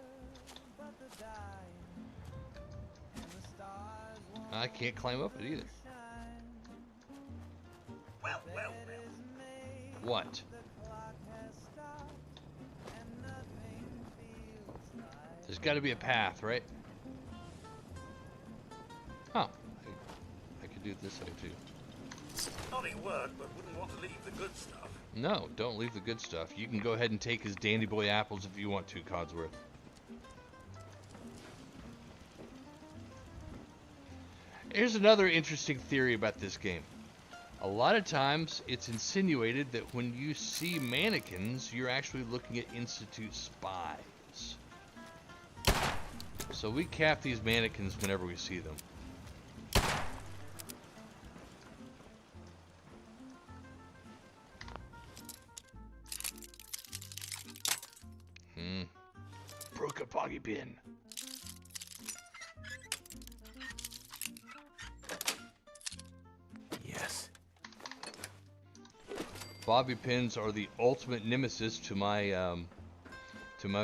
I can't climb up it either. Well. What? There's got to be a path, right? Huh. I could do it this way too. Naughty work, but wouldn't want to leave the good stuff. No, don't leave the good stuff. You can go ahead and take his Dandy Boy apples if you want to, Codsworth. Here's another interesting theory about this game. A lot of times, it's insinuated that when you see mannequins, you're actually looking at Institute spies. So we cap these mannequins whenever we see them. Broke a boggy bin. Yes. Bobby pins are the ultimate nemesis to my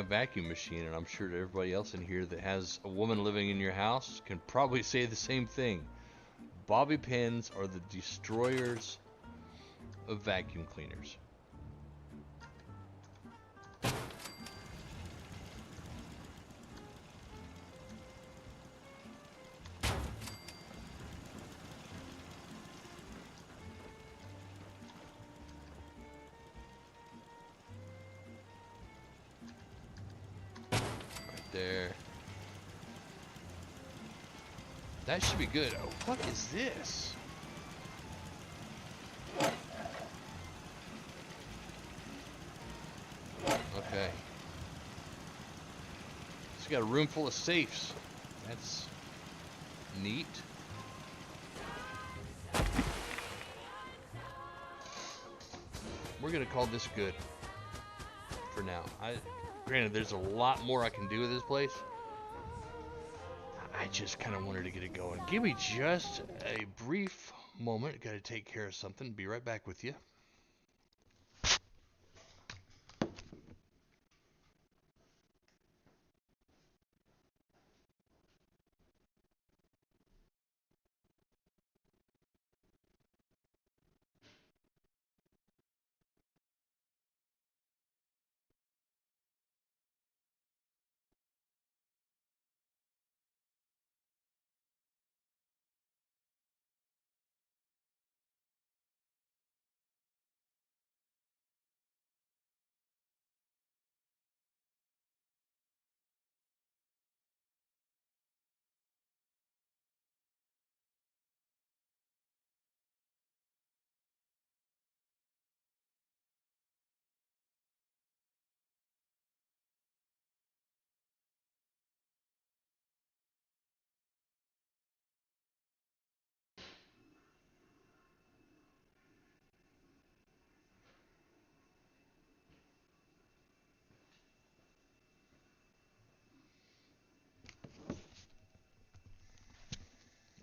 vacuum machine, and I'm sure that everybody else in here that has a woman living in your house can probably say the same thing. Bobby pins are the destroyers of vacuum cleaners. There. That should be good. Oh, what is this? Okay. It's got a room full of safes. That's neat. We're gonna call this good for now. Granted, there's a lot more I can do with this place. I just kind of wanted to get it going. Give me just a brief moment. Got to take care of something. Be right back with you.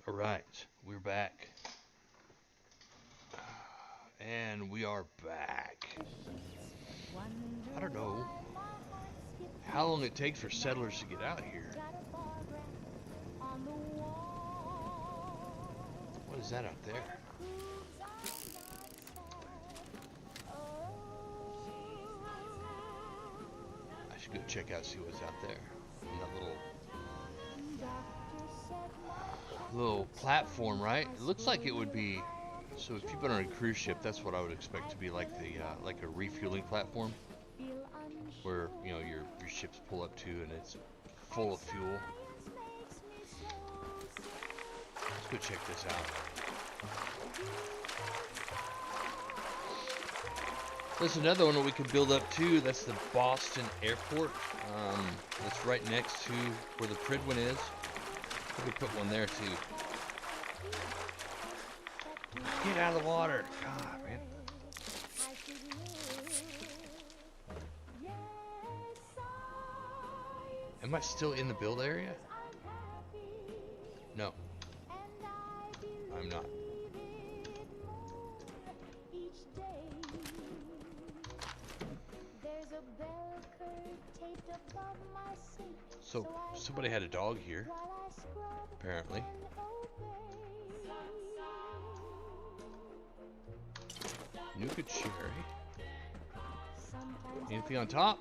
All right, we're back. And we are back. I don't know how long it takes for settlers to get out here. What is that out there? I should go check out, see what's out there. In that little platform, right? It looks like it would be. So if you've been on a cruise ship, that's what I would expect to be like the like a refueling platform, where you know your ships pull up to and it's full of fuel. Let's go check this out. There's another one that we could build up too. That's the Boston Airport. That's right next to where the Pridwin is. We could put one there too. Get out of the water. God, man. Am I still in the build area? No. I'm not. So, somebody had a dog here, apparently. Nuke cherry. Anything on top?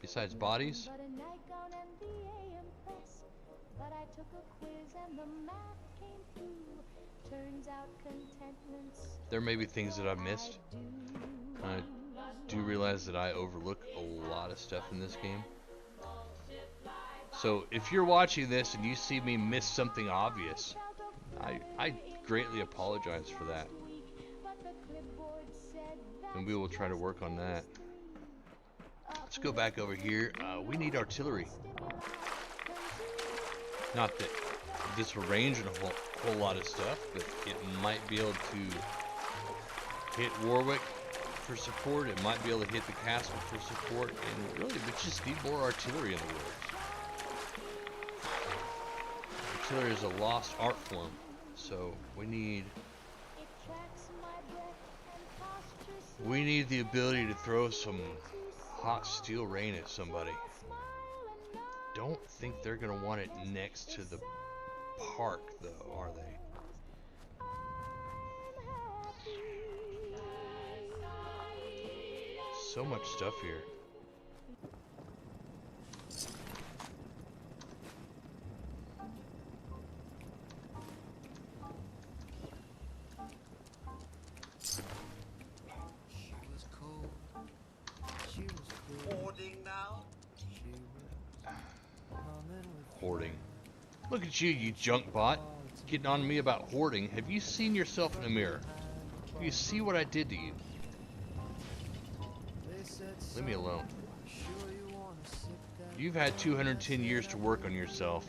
besides bodies? But a nightgown and the AM press. But I took a quiz and the math came through. Turns out contentment's There may be things that I missed. I do realize that I overlook a lot of stuff in this game. So if you're watching this and you see me miss something obvious, I greatly apologize for that. And we will try to work on that. Let's go back over here. We need artillery. Not that this will range in a whole lot of stuff, but it might be able to hit Warwick for support. It might be able to hit the castle for support. And really, we just need more artillery in the works. Artillery is a lost art form. So we need the ability to throw some hot steel rain at somebody. Don't think they're gonna want it next to the park though, are they? So much stuff here. Hoarding now? Hoarding. Look at you, you junk bot. Getting on me about hoarding. Have you seen yourself in the mirror? You see what I did to you? Leave me alone. You've had 210 years to work on yourself.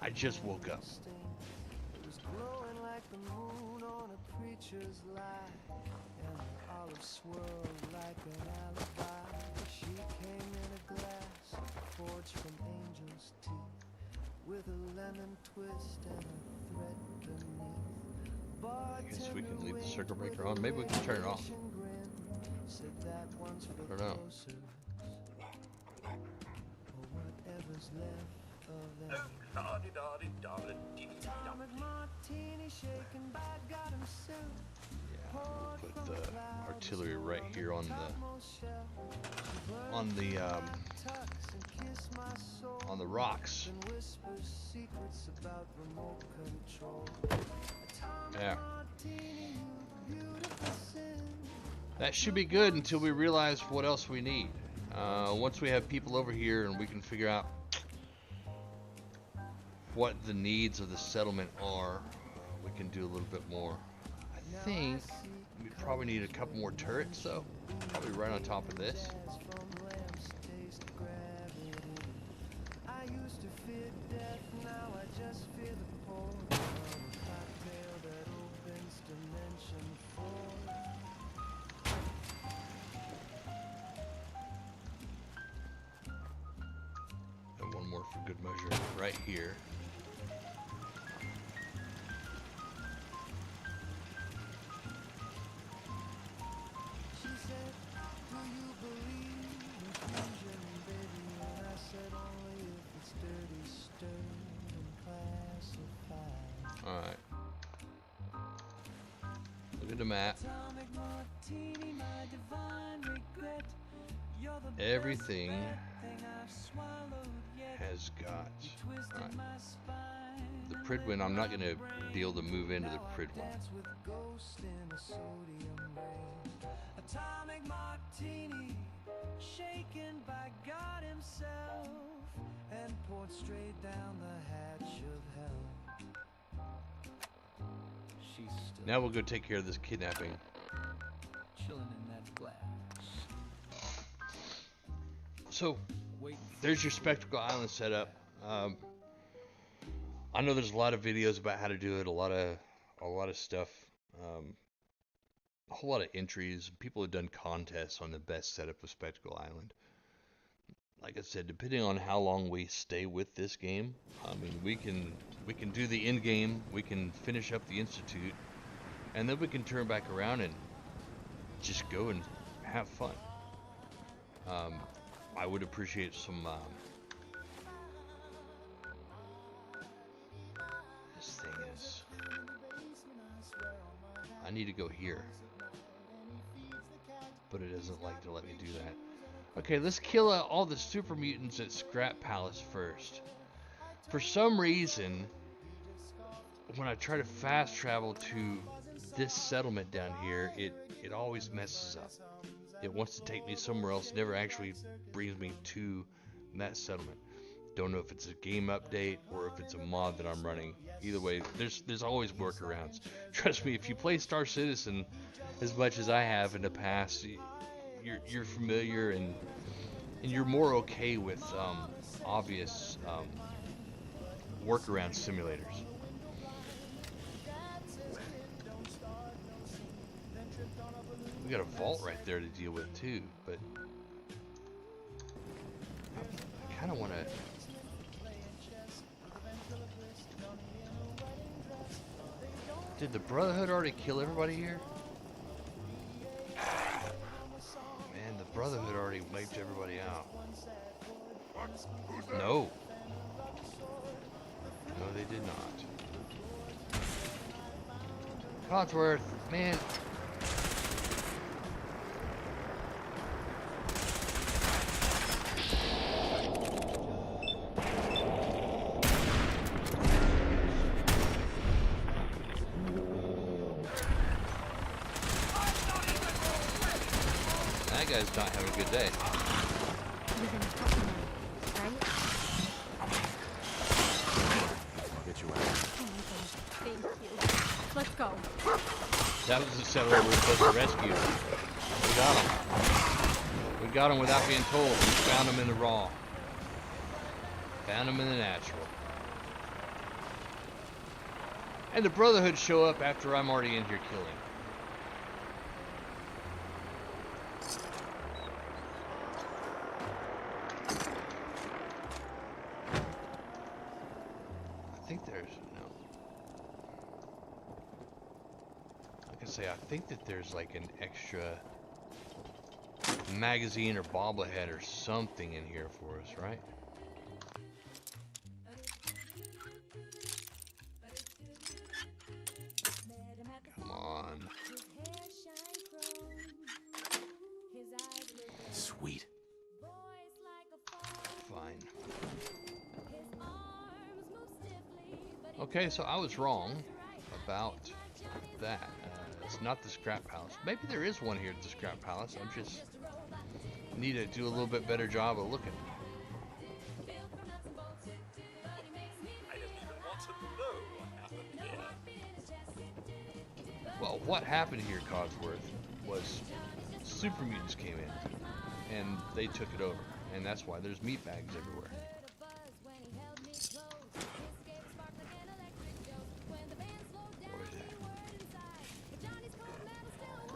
I just woke up. With a lemon twist and a thread beneath. I guess we can leave the circuit breaker on. Maybe we can turn it off. I don't know. Yeah, put the artillery right here on the rocks. Yeah. That should be good until we realize what else we need. Once we have people over here and we can figure out what the needs of the settlement are, we can do a little bit more. I think we probably need a couple more turrets though. Probably right on top of this. And one more for good measure right here. Alright. Look at the map. Everything has got. Alright. The Pridwin, I'm not going to be able to move into the Pridwin. Atomic martini, shaken by God himself, and poured straight down the hatch of hell. Now we'll go take care of this kidnapping. Chilling in that glass. So, there's your Spectacle Island setup. I know there's a lot of videos about how to do it, a lot of stuff, a whole lot of entries. People have done contests on the best setup of Spectacle Island. Like I said, depending on how long we stay with this game, I mean, we can do the end game, we can finish up the Institute, and then we can turn back around and just go and have fun. I would appreciate some. This thing is. I need to go here, but it doesn't like to let me do that. Okay, let's kill all the super mutants at Scrap Palace first. For some reason, when I try to fast travel to this settlement down here, it always messes up. It wants to take me somewhere else, never actually brings me to that settlement. Don't know if it's a game update or if it's a mod that I'm running. Either way, there's always workarounds. Trust me, if you play Star Citizen as much as I have in the past, you're familiar and you're more okay with obvious workaround simulators. We got a vault right there to deal with too, but I kind of want to. Did the Brotherhood already kill everybody here? Man, the Brotherhood already wiped everybody out. No. No, they did not. Codsworth, man. That guy's not having a good day. I'll get you out. Thank you. Let's go. That was the settler we were supposed to rescue. We got him. We got him without being told. We found him in the raw. Found him in the natural. And the Brotherhood show up after I'm already in here killing. I think that there's like an extra magazine or bobblehead or something in here for us, right? Come on. Sweet. Fine. Okay, so I was wrong about that. It's not the Scrap Palace. Maybe there is one here at the Scrap Palace. I just need to do a little bit better job of looking. Well, what happened here, Codsworth, was super mutants came in and they took it over, and that's why there's meat bags everywhere.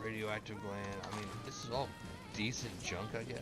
Radioactive gland. I mean, this is all decent junk, I guess.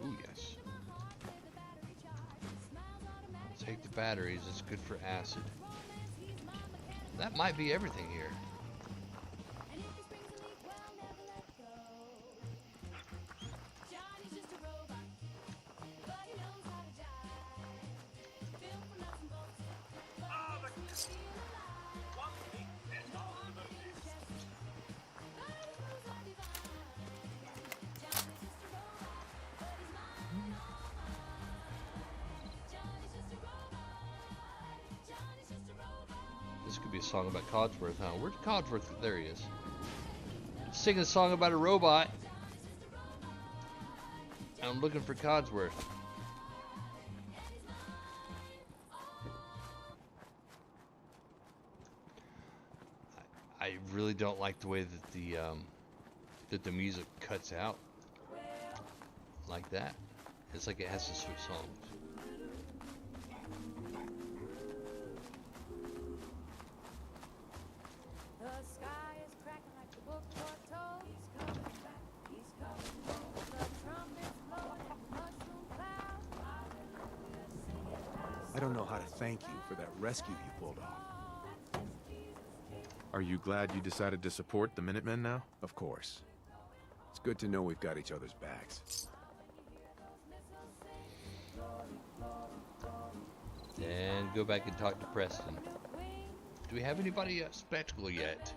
Ooh, yes. Take the batteries, it's good for acid. That might be everything here. This could be a song about Codsworth, huh? Where's Codsworth? There he is. Singing a song about a robot. I'm looking for Codsworth. I really don't like the way that the music cuts out like that. It's like it has to switch songs. He's coming back, he's coming home. The trumpets blowing. thank you for that rescue you pulled off. Are you glad you decided to support the Minutemen now? Of course. It's good to know we've got each other's backs. And go back and talk to Preston. Do we have anybody at Spectacle yet?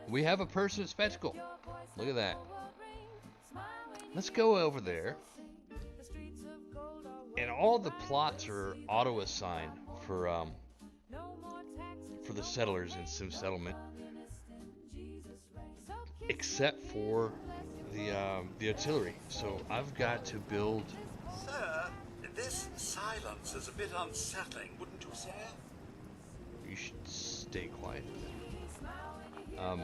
We have a person at Spectacle. Look at that. Let's go over there. And all the plots are auto-assigned for the settlers in Sim Settlement, except for the artillery. So I've got to build. Sir, this silence is a bit unsettling, wouldn't you say? You should stay quiet. Let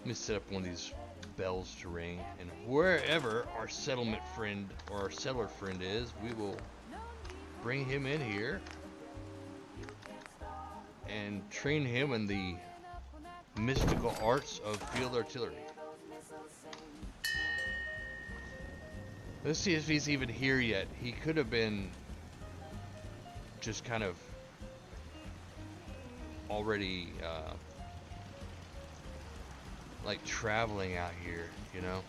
me set up one of these bells to ring, and wherever our settlement friend or our settler friend is, we will bring him in here and train him in the mystical arts of field artillery. Let's see if he's even here yet. He could have been just kind of already like traveling out here, you know.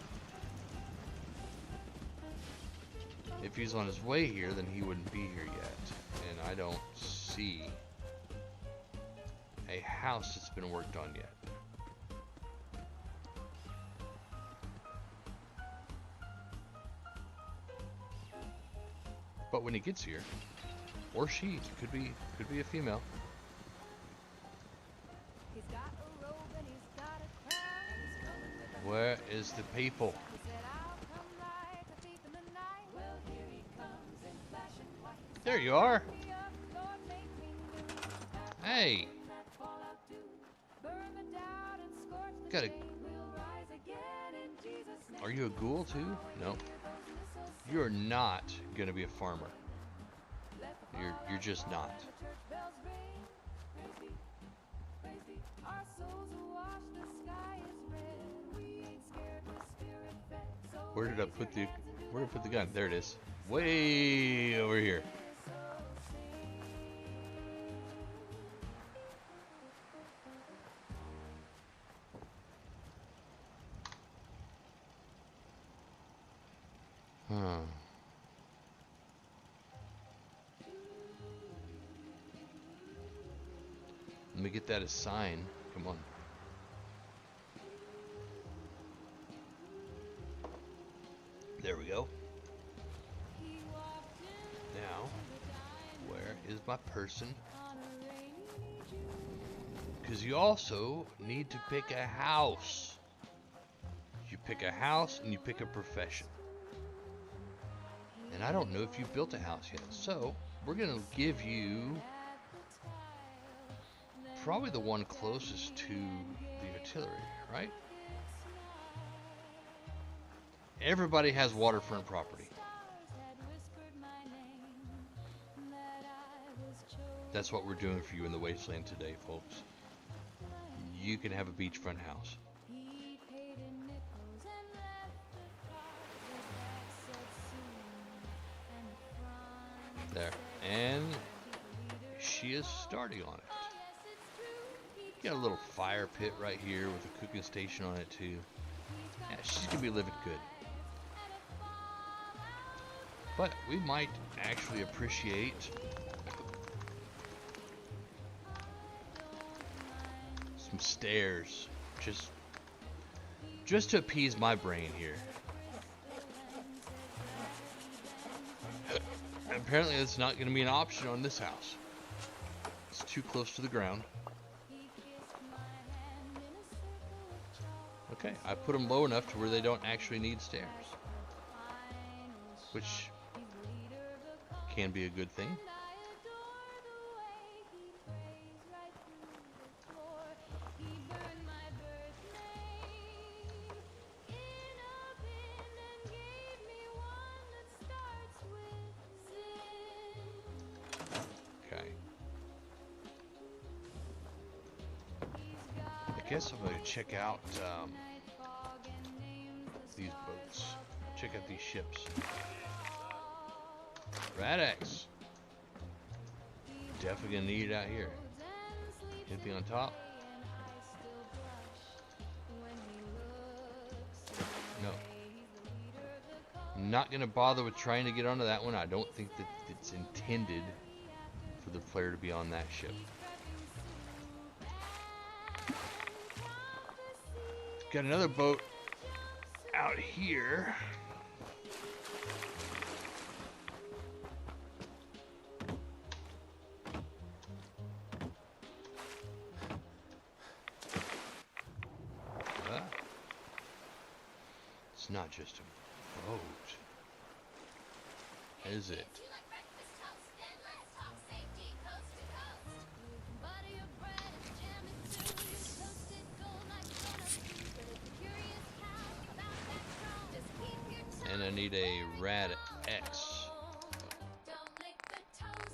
If he's on his way here, then he wouldn't be here yet. And I don't see a house that's been worked on yet. But when he gets here, or she, could be a female. Where is the people? There you are. Hey. Got a. Are you a ghoul too? No. You're not gonna be a farmer. You're just not. Where did I put the gun? There it is. Way over here. Huh. Let me get that as sign. Come on. There we go. Now, where is my person? Because you also need to pick a house. You pick a house and you pick a profession. And I don't know if you built a house yet. So, we're going to give you probably the one closest to the artillery, right? Everybody has waterfront property. That's what we're doing for you in the Wasteland today, folks. You can have a beachfront house. There. And she is starting on it. Got a little fire pit right here with a cooking station on it too. Yeah, she's gonna be living good. But we might actually appreciate some stairs, just to appease my brain here. Apparently it's not going to be an option on this house. It's too close to the ground. Okay, I put them low enough to where they don't actually need stairs, which can be a good thing. Okay. I guess I'm going to check out these boats. check out these ships. Rad-X. Definitely gonna need it out here. Anything on top? No. I'm not gonna bother with trying to get onto that one. I don't think that it's intended for the player to be on that ship. Got another boat out here. It's not just a boat, is it? And I need a Rad-X.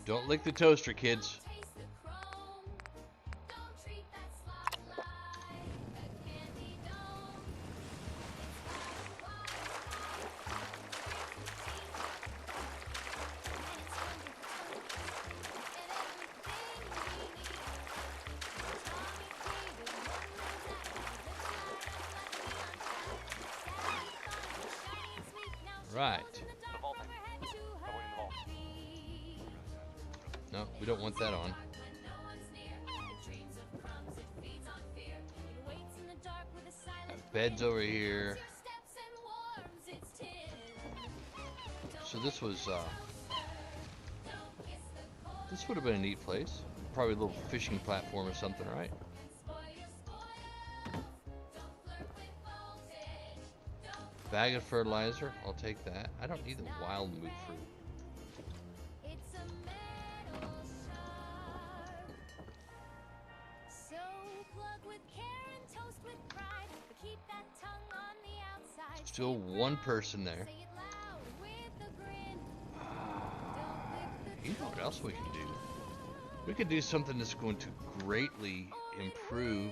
Don't lick the toaster, kids. Right. No, we don't want that on. Beds over here. So this was, this would have been a neat place. Probably a little fishing platform or something, right? Bag of fertilizer, I'll take that. I don't need the wild mood fruit. Still one person there. You know what else we can do? We could do something that's going to greatly improve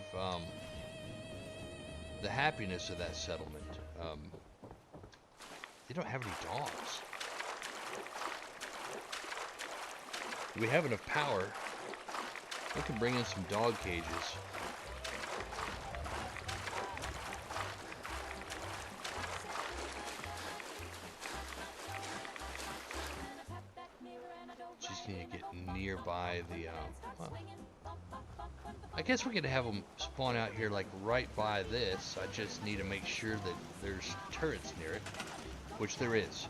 the happiness of that settlement. They don't have any dogs. We have enough power. We can bring in some dog cages. Just need to get nearby the, well, I guess we could have them spawn out here like right by this. I just need to make sure that there's turrets near it, which there is.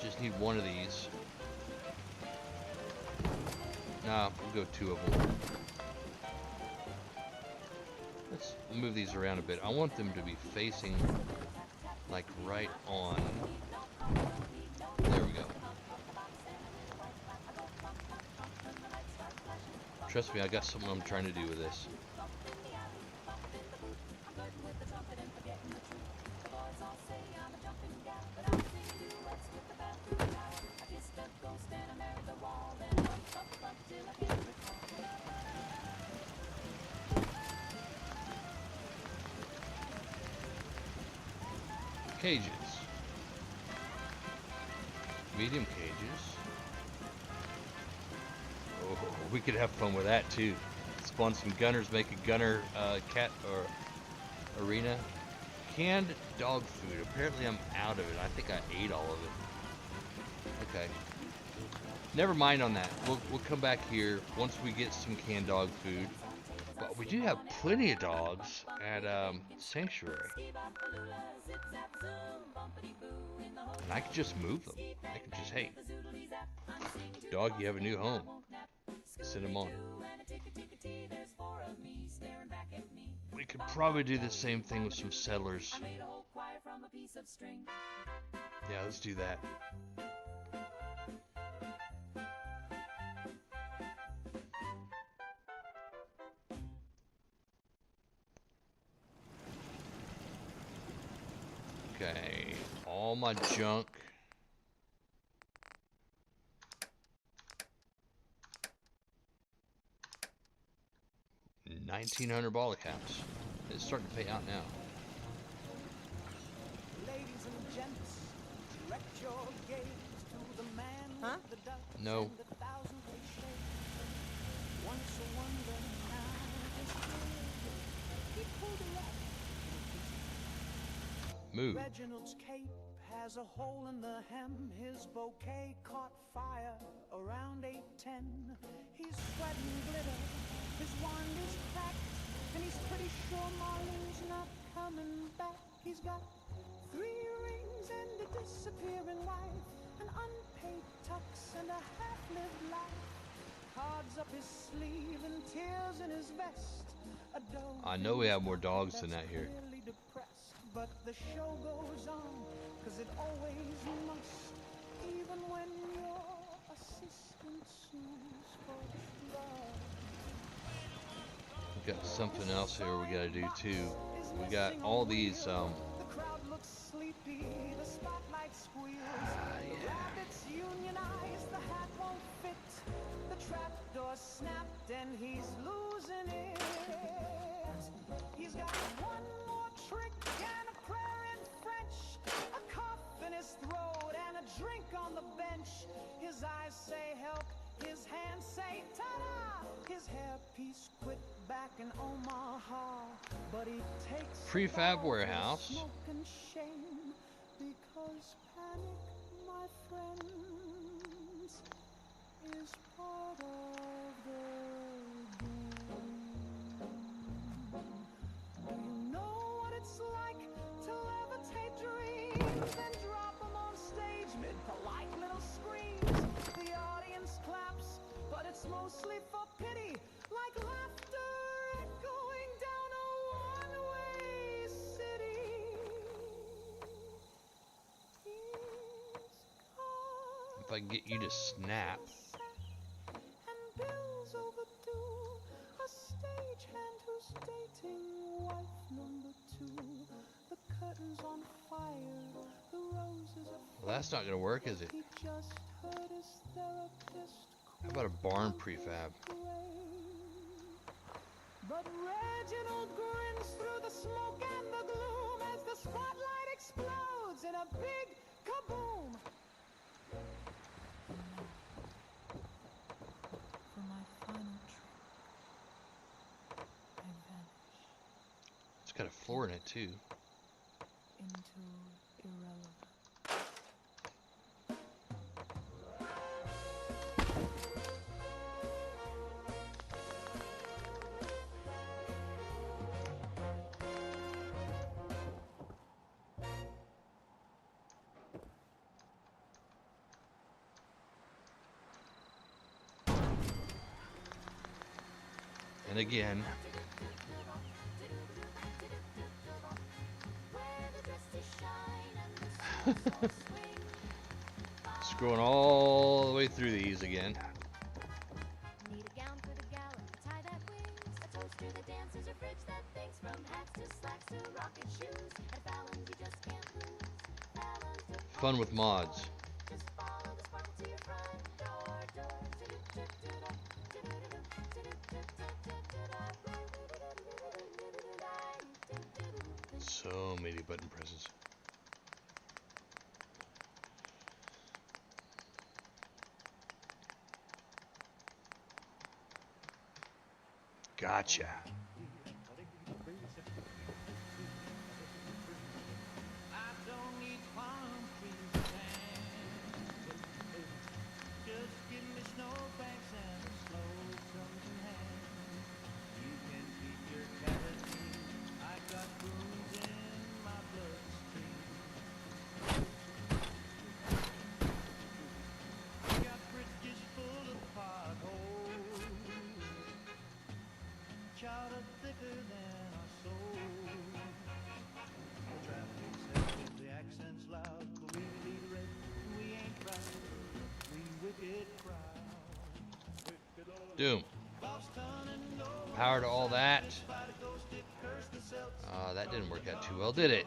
Just need one of these. Nah, we'll go two of them. Let's move these around a bit. I want them to be facing like right on. There we go. Trust me, I got something I'm trying to do with this. Cages. Medium cages. Oh, we could have fun with that too. Spawn some gunners, make a gunner cat or arena. Canned dog food. Apparently I'm out of it. I think I ate all of it. Okay. Never mind on that. We'll come back here once we get some canned dog food. But we do have plenty of dogs at Sanctuary. And I can just move them. I can just, hey, dog, you have a new home. Send them on. We could probably do the same thing with some settlers. Yeah, let's do that. Okay, all my junk. $1,900 ball caps. It's starting to pay out now. Ladies and gents, direct your gaze to the man with the ducks No. and the thousand-way shades. Once a wonder, now just he pulled it up. Move. Reginald's cape has a hole in the hem. His bouquet caught fire around 8:10. He's sweating glitter. His wand is cracked, and he's pretty sure Marlene's not coming back. He's got 3 rings and a disappearing wife, an unpaid tux and a half-lived life. Cards up his sleeve and tears in his vest. A dove I know we have more dogs than that here. clearly depressed, but the show goes on, 'cause it always must, even when your assistant sues for love. We got something else here we gotta do too. We got all these The crowd looks sleepy, the spotlight squeals. The rabbits unionize, the hat won't fit. The trapdoor snapped and he's losing it. He's got one more trick and a prayer in French, a cough in his throat and a drink on the bench. His eyes say help, his hands say ta-da. His hairpiece quit back in Omaha, but he takes prefab warehouse. smoke and shame, because panic, my friends, is part of the game. Do you know what it's like to levitate dreams and drop them on stage mid polite little screams? The audience claps, but it's mostly for pity, like laughter echoing down a one-way city. If I can get you to snap. And bills overdue, a stagehand who's dating wife number 2. The curtains on fire, the roses are Well, that's not gonna work, is it? he just heard his therapist How about a barn prefab? But Reginald grins through the smoke and the gloom as the spotlight explodes in a big kaboom. For my final trick, I vanish It's got a floor in it too. into irrelevance. And again, scrolling all the way through these again. Need a gown for the gala, tie that wings, a toast to the dancers, a fridge that thinks, from hats to slacks to rocket shoes. At Fallon's you just can't lose. Fallon's to Fun with mods. just follow the sparkle to your front door. So many button presses. Gotcha. I don't need palm trees and sand. Just give me snowbanks and slow comes in hand. You can feed your kerosene. I got booze in my bloodstream. Got bridges full of potholes. Chowder thicker than our soul. Traffic says the accent's loud, but we lead red, we ain't proud. We wicked proud. Doom. Power to all that. That didn't work out too well, did it?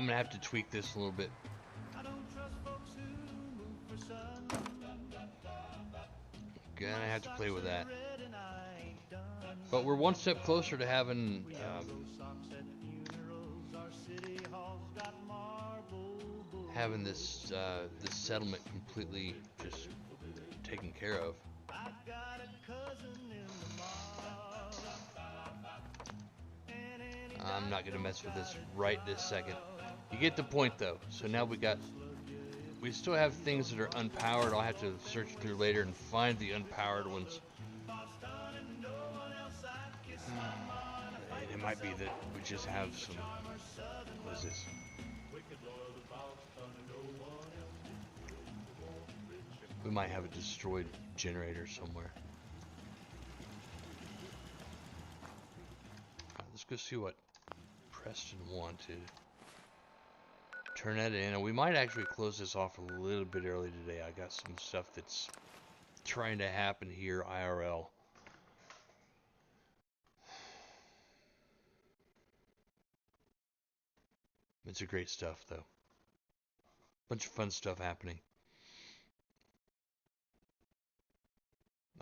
I'm gonna have to tweak this a little bit. Gonna have to play with that. But we're one step closer to having this this settlement completely just taken care of. I'm not gonna mess with this right this second. You get the point though. So now we still have things that are unpowered. I'll have to search through later and find the unpowered ones. It might be that we just have some. What is this? We might have a destroyed generator somewhere. Let's go see what Preston wanted. Turn that in, and we might actually close this off a little bit early today. I got some stuff that's trying to happen here IRL. It's a great stuff though. Bunch of fun stuff happening.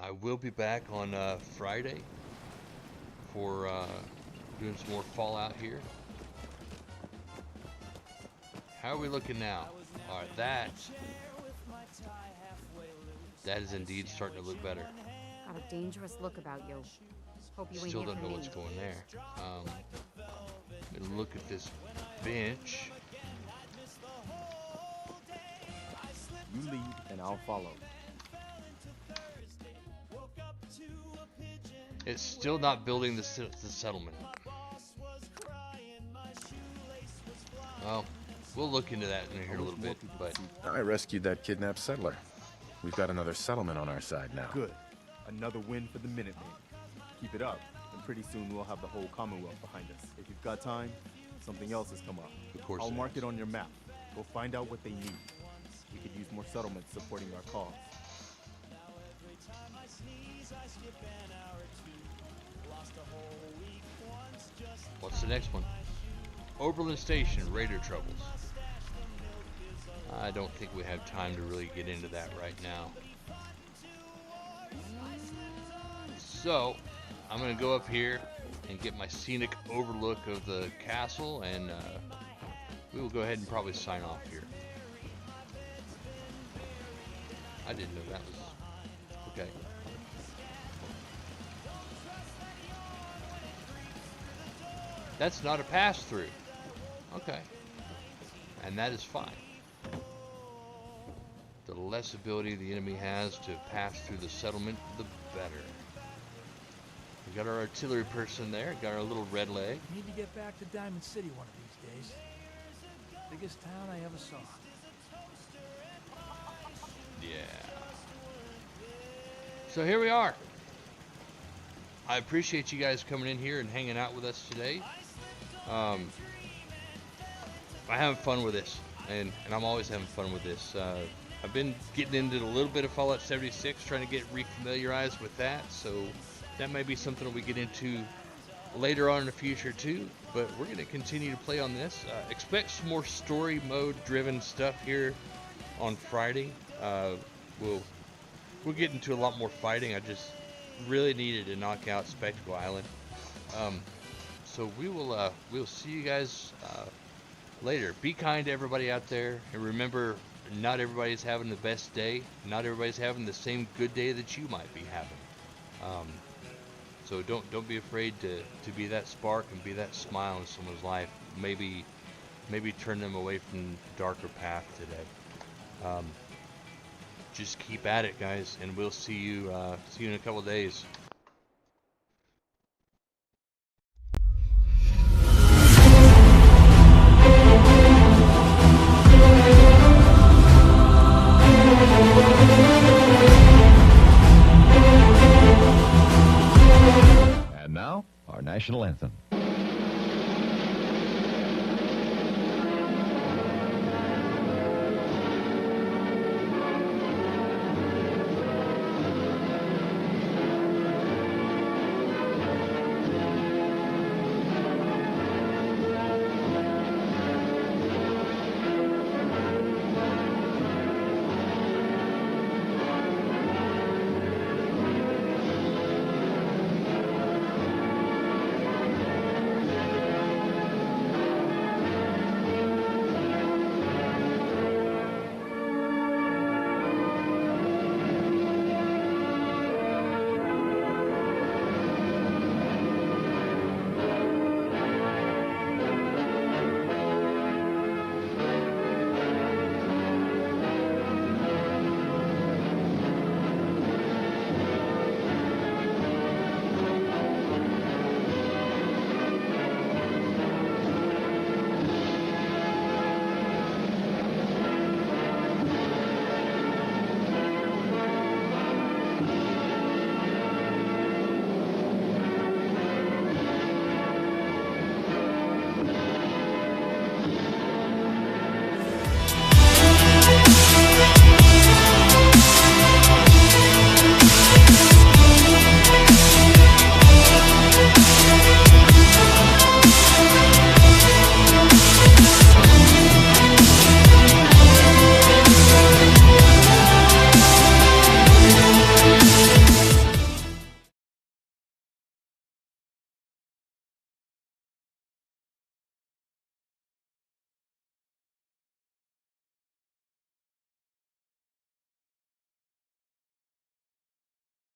I will be back on Friday for doing some more Fallout here. How are we looking now? Alright, that is indeed starting to look better. Got a dangerous look about you. Hope you Still ain't don't know what's going there. Look at this bench. You lead and I'll follow. It's still not building the settlement. Well, we'll look into that in here a little bit, but I rescued that kidnapped settler. We've got another settlement on our side now. Good. Another win for the Minutemen. Keep it up, and pretty soon we'll have the whole Commonwealth behind us. If you've got time, something else has come up. Of course. I'll mark it on your map. Go find out what they need. We could use more settlements supporting our cause. What's the next one? Oberlin Station, Raider troubles. I don't think we have time to really get into that right now. So, I'm going to go up here and get my scenic overlook of the castle, and we will go ahead and probably sign off here. I didn't know that was... okay. That's not a pass-through. Okay. And that is fine. The less ability the enemy has to pass through the settlement, the better. We got our artillery person there, got our little red leg. Need to get back to Diamond City one of these days. Biggest town I ever saw. Yeah. So here we are. I appreciate you guys coming in here and hanging out with us today. I'm having fun with this, and I'm always having fun with this. I've been getting into a little bit of Fallout 76, trying to get refamiliarized with that, so that may be something that we get into later on in the future too, but we're going to continue to play on this. Expect some more story mode driven stuff here on Friday. We'll get into a lot more fighting. I just really needed to knock out Spectacle Island. So we'll see you guys later. Be kind to everybody out there, and remember, not everybody's having the best day. Not everybody's having the same good day that you might be having. So don't be afraid to be that spark and be that smile in someone's life. Maybe turn them away from the darker path today. Just keep at it, guys, and we'll see you in a couple of days. And now, our national anthem.